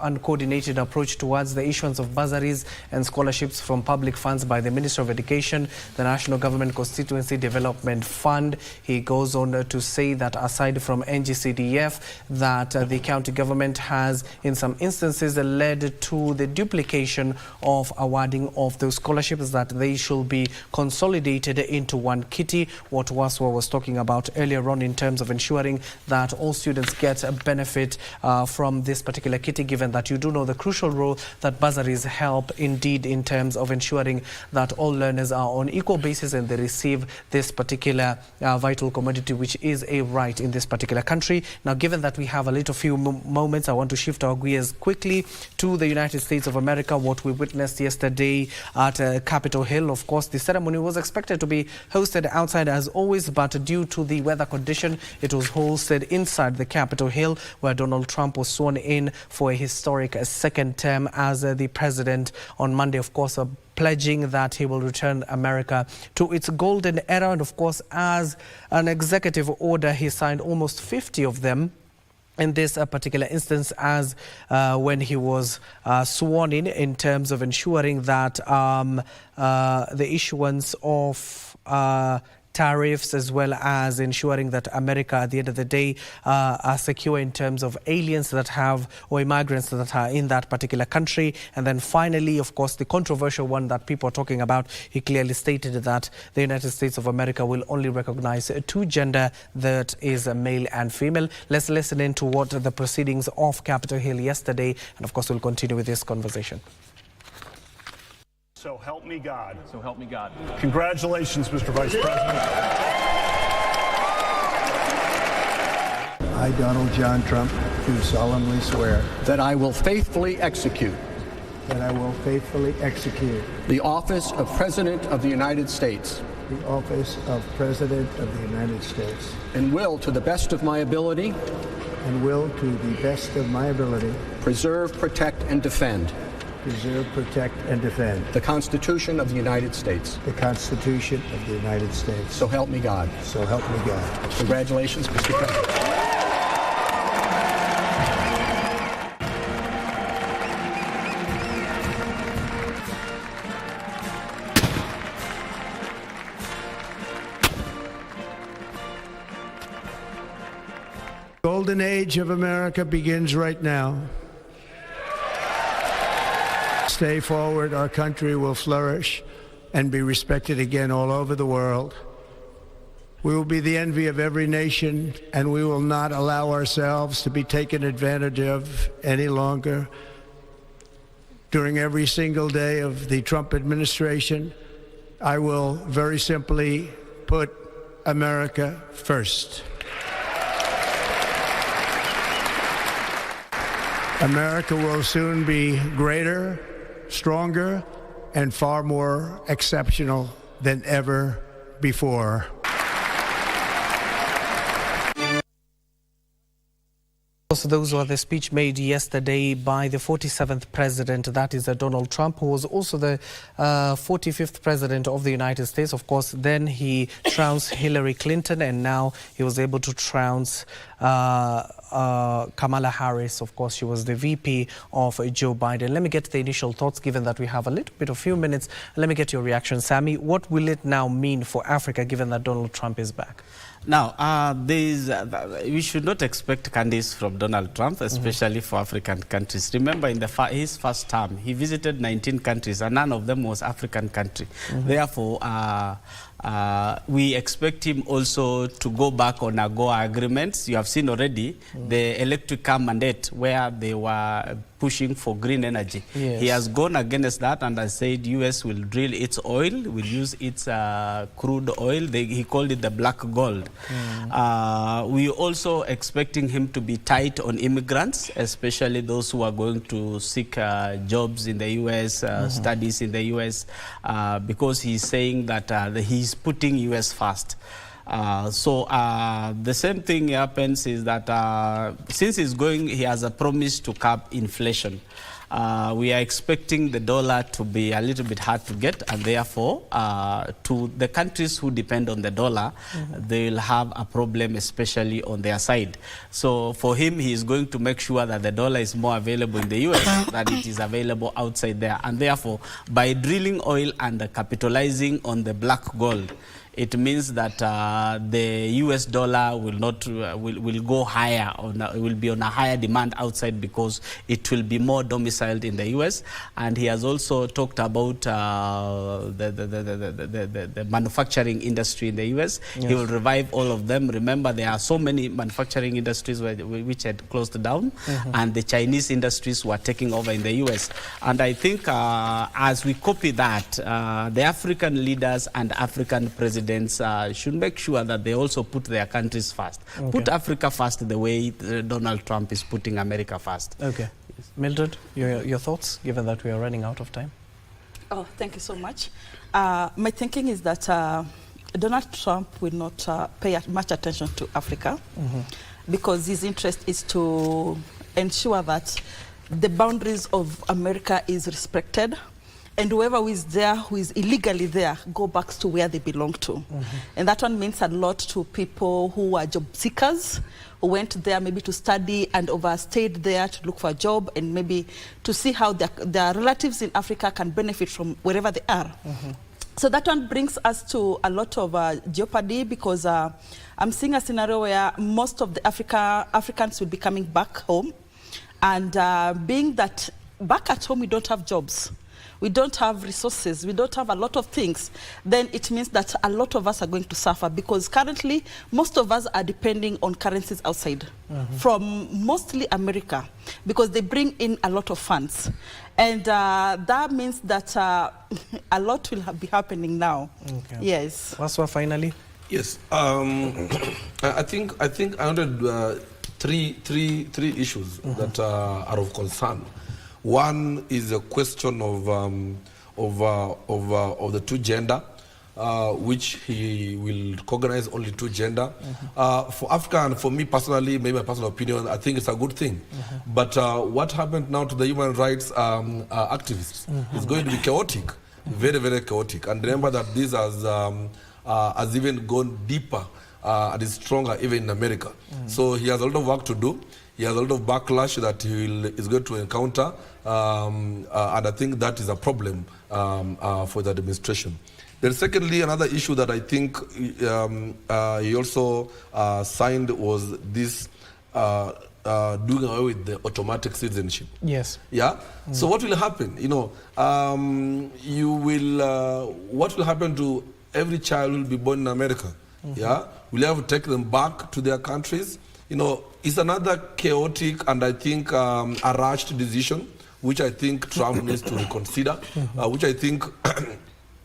Speaker 1: uncoordinated approach towards the issuance of bursaries and scholarships from public funds by the Minister of Education, the National Government Constituency Development Fund. He goes on to say that aside from NGCDF, that the county government has in some instances led to the duplication of awarding of those scholarships, that they should be consolidated into one kitty. What Waswa was talking about earlier on in terms of ensuring that all students get a benefit from this particular kitty, given that you do know the crucial role that bursaries help indeed in terms of ensuring that all learners are on equal basis and they receive this particular vital commodity, which is a right in this particular country. Now, given that we have a little few moments, I want to shift our gears quickly to the United States of America. What we witnessed yesterday at Capitol Hill, of course, the ceremony was expected to be hosted outside as always, but due to the weather condition, it was hosted inside the Capitol Hill, where Donald Trump was sworn in for a historic second term as the president on Monday, of course, pledging that he will return America to its golden era. And of course, as an executive order, he signed almost 50 of them in this particular instance, as when he was sworn in terms of ensuring that the issuance of tariffs, as well as ensuring that America, at the end of the day, are secure in terms of aliens that have, or immigrants that are in that particular country. And then finally, of course, the controversial one that people are talking about, he clearly stated that the United States of America will only recognize two gender, that is male and female. Let's listen in to what the proceedings of Capitol Hill yesterday, and of course we'll continue with this conversation.
Speaker 20: So help me God. So help me God. Congratulations, Mr. Vice President.
Speaker 21: I, Donald John Trump, do solemnly swear
Speaker 22: that I will faithfully execute the office of President of the United States
Speaker 21: the office of President of the United States
Speaker 22: and will, to the best of my ability, preserve, protect, and defend the Constitution of the United States.
Speaker 21: The Constitution of the United States.
Speaker 22: So help me God.
Speaker 21: So help me God.
Speaker 22: Congratulations, Mr. President.
Speaker 21: The golden age of America begins right now. Stay forward, our country will flourish and be respected again all over the world. We will be the envy of every nation, and we will not allow ourselves to be taken advantage of any longer. During every single day of the Trump administration, I will very simply put America first. America will soon be greater, stronger, and far more exceptional than ever before.
Speaker 1: So those were the speech made yesterday by the 47th president, that is Donald Trump, who was also the 45th president of the United States. Of course, then he trounced Hillary Clinton, and now he was able to trounce Kamala Harris. Of course, she was the VP of Joe Biden. Let me get the initial thoughts, given that we have a little bit of few minutes. Let me get your reaction, Sammy. What will it now mean for Africa, given that Donald Trump is back?
Speaker 18: Now, we should not expect candies from Donald Trump, especially for African countries. Remember, in his first term, he visited 19 countries, and none of them was African country. Therefore, we expect him also to go back on AGOA agreements. You have seen already the electric car mandate, where they were pushing for green energy. Yes. He has gone against that and has said US will drill its oil, will use its crude oil. He called it the black gold. We also expecting him to be tight on immigrants, especially those who are going to seek jobs in the US, studies in the US, because he's saying that he's putting US first. The same thing happens is that since he's going, he has a promise to curb inflation. We are expecting the dollar to be a little bit hard to get, and therefore, to the countries who depend on the dollar, they'll have a problem, especially on their side. So for him, he is going to make sure that the dollar is more available in the US than it is available outside there. And therefore, by drilling oil and capitalizing on the black gold, it means that the US dollar will not will go higher, will be on a higher demand outside, because it will be more domiciled in the US. And he has also talked about the manufacturing industry in the US. Yes. He will revive all of them. Remember, there are so many manufacturing industries which had closed down, and the Chinese industries were taking over in the US. And I think as we copy that, the African leaders and African presidents should make sure that they also put their countries first. Okay. Put Africa first the way Donald Trump is putting America first.
Speaker 1: Okay. Yes. Mildred, your thoughts, given that we are running out of time?
Speaker 19: Oh, thank you so much. My thinking is that Donald Trump will not pay much attention to Africa, because his interest is to ensure that the boundaries of America is respected, and whoever who is there, who is illegally there, go back to where they belong to. And that one means a lot to people who are job seekers, who went there maybe to study and overstayed there to look for a job, and maybe to see how their relatives in Africa can benefit from wherever they are. So that one brings us to a lot of jeopardy, because I'm seeing a scenario where most of the Africans will be coming back home, and being that back at home we don't have jobs, we don't have resources, we don't have a lot of things, then it means that a lot of us are going to suffer, because currently most of us are depending on currencies outside, from mostly America, because they bring in a lot of funds. And that means that a lot will be happening now. Okay. Yes.
Speaker 1: Waswa, finally?
Speaker 16: Yes. I think I noted three issues that are of concern. One is a question of the two gender, which he will recognize only two gender. For Africa and for me personally, maybe my personal opinion, I think it's a good thing. But what happened now to the human rights activists is going to be chaotic, very, very chaotic. And remember that this has even gone deeper and is stronger even in America. So he has a lot of work to do. He has a lot of backlash that he is going to encounter, and I think that is a problem for the administration. Then secondly, another issue that I think he also signed was this doing away with the automatic citizenship.
Speaker 1: Yes.
Speaker 16: Yeah? So what will happen? You know, what will happen to every child who will be born in America? Yeah? Will you have to take them back to their countries? You know, it's another chaotic and I think a rushed decision, which I think Trump needs to reconsider, which I think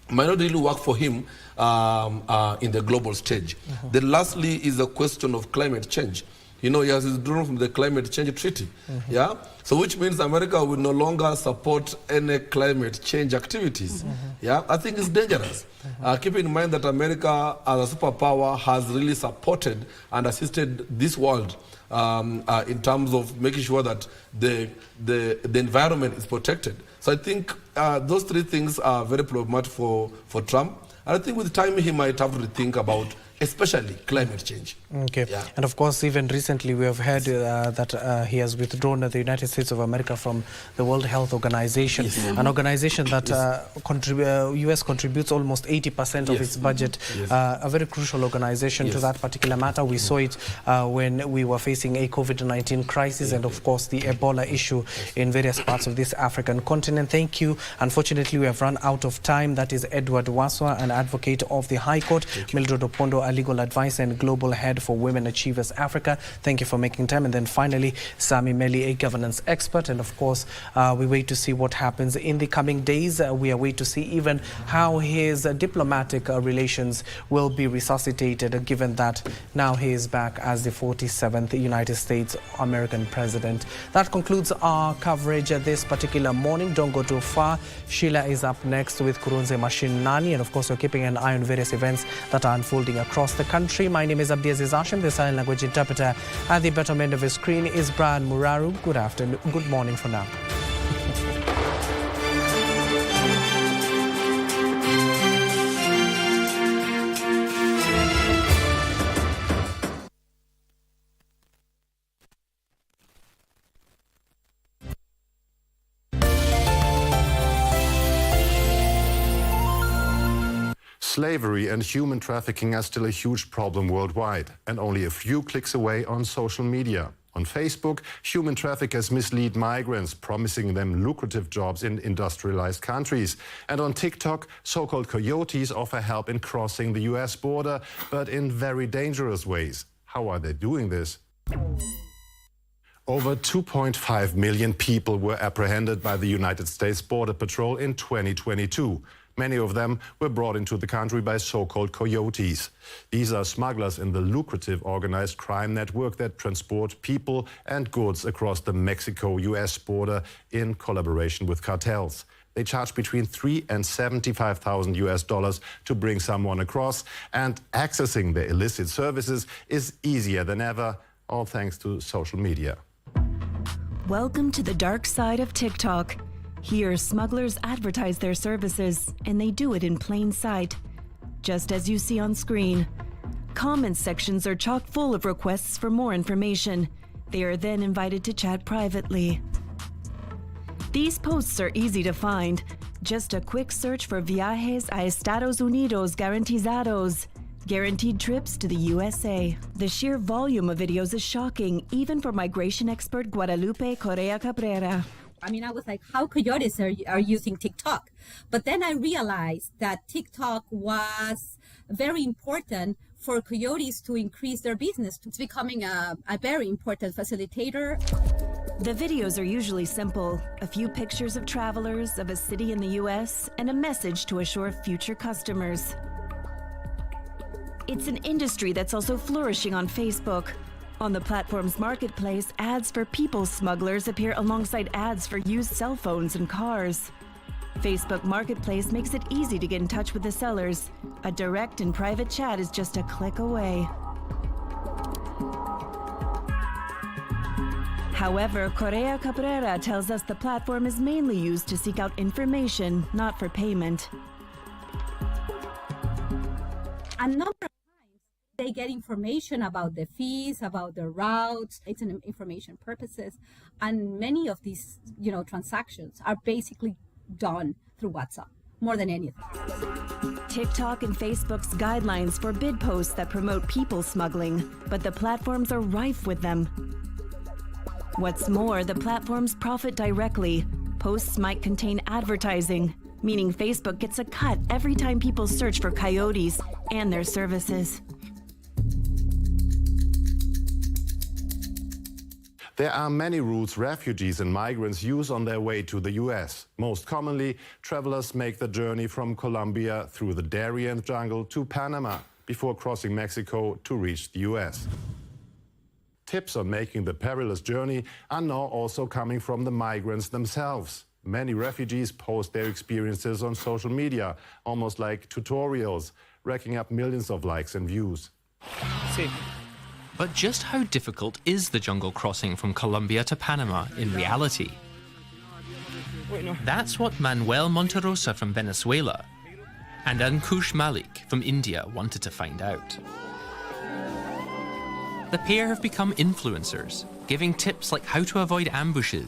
Speaker 16: might not really work for him in the global stage. Then lastly is the question of climate change. You know, he has withdrawn from the climate change treaty. Yeah? So which means America will no longer support any climate change activities. Yeah? I think it's dangerous. Keep in mind that America as a superpower has really supported and assisted this world in terms of making sure that the environment is protected. So I think those three things are very problematic for Trump. And I think with time he might have to rethink about especially climate change.
Speaker 1: Okay. Yeah. And of course, even recently we have heard that he has withdrawn the United States of America from the World Health Organization, an organization that US contributes almost 80% of its budget, a very crucial organization to that particular matter. We saw it when we were facing a COVID-19 crisis and of course the Ebola issue in various parts of this African continent. Thank you. Unfortunately, we have run out of time. That is Edward Waswa, an advocate of the High Court, Mildred Opondo, a legal advisor and global head for Women Achievers Africa. Thank you for making time. And then finally, Sami Meli, a governance expert. And of course, we wait to see what happens in the coming days. We are waiting to see even how his diplomatic relations will be resuscitated, given that now he is back as the 47th United States American president. That concludes our coverage this particular morning. Don't go too far. Sheila is up next with Kurunze Mashinani. And of course, we're keeping an eye on various events that are unfolding across the country. My name is Abdiaziz Hashim, the sign language interpreter. At the bottom end of the screen is Brian Muraru. Good afternoon, good morning for now.
Speaker 2: Slavery and human trafficking are still a huge problem worldwide, and only a few clicks away on social media. On Facebook, human traffickers mislead migrants, promising them lucrative jobs in industrialized countries. And on TikTok, so-called coyotes offer help in crossing the US border, but in very dangerous ways. How are they doing this? Over 2.5 million people were apprehended by the United States Border Patrol in 2022. Many of them were brought into the country by so-called coyotes. These are smugglers in the lucrative organized crime network that transport people and goods across the Mexico-US border in collaboration with cartels. They charge between $3,000 and $75,000 to bring someone across, and accessing the illicit services is easier than ever, all thanks to social media.
Speaker 8: Welcome to the dark side of TikTok. Here, smugglers advertise their services, and they do it in plain sight, just as you see on screen. Comment sections are chock full of requests for more information. They are then invited to chat privately. These posts are easy to find. Just a quick search for viajes a Estados Unidos garantizados, guaranteed trips to the USA. The sheer volume of videos is shocking, even for migration expert Guadalupe Correa Cabrera.
Speaker 6: I mean, I was like, how coyotes are using TikTok? But then I realized that TikTok was very important for coyotes to increase their business. It's becoming a very important facilitator.
Speaker 8: The videos are usually simple. A few pictures of travelers, of a city in the US, and a message to assure future customers. It's an industry that's also flourishing on Facebook. On the platform's marketplace, ads for people smugglers appear alongside ads for used cell phones and cars. Facebook Marketplace makes it easy to get in touch with the sellers. A direct and private chat is just a click away. However, Correa Cabrera tells us the platform is mainly used to seek out information, not for payment.
Speaker 6: A number of times they get information about the fees, about the routes. It's an information purposes, and many of these, transactions are basically done through WhatsApp more than anything.
Speaker 8: TikTok and Facebook's guidelines forbid posts that promote people smuggling, but the platforms are rife with them. What's more, the platforms profit directly. Posts might contain advertising, meaning Facebook gets a cut every time people search for coyotes and their services.
Speaker 2: There are many routes refugees and migrants use on their way to the US. Most commonly, travelers make the journey from Colombia through the Darien jungle to Panama before crossing Mexico to reach the US. Tips on making the perilous journey are now also coming from the migrants themselves. Many refugees post their experiences on social media, almost like tutorials, racking up millions of likes and views.
Speaker 11: But just how difficult is the jungle crossing from Colombia to Panama in reality? That's what Manuel Monterosa from Venezuela and Ankush Malik from India wanted to find out. The pair have become influencers, giving tips like how to avoid ambushes,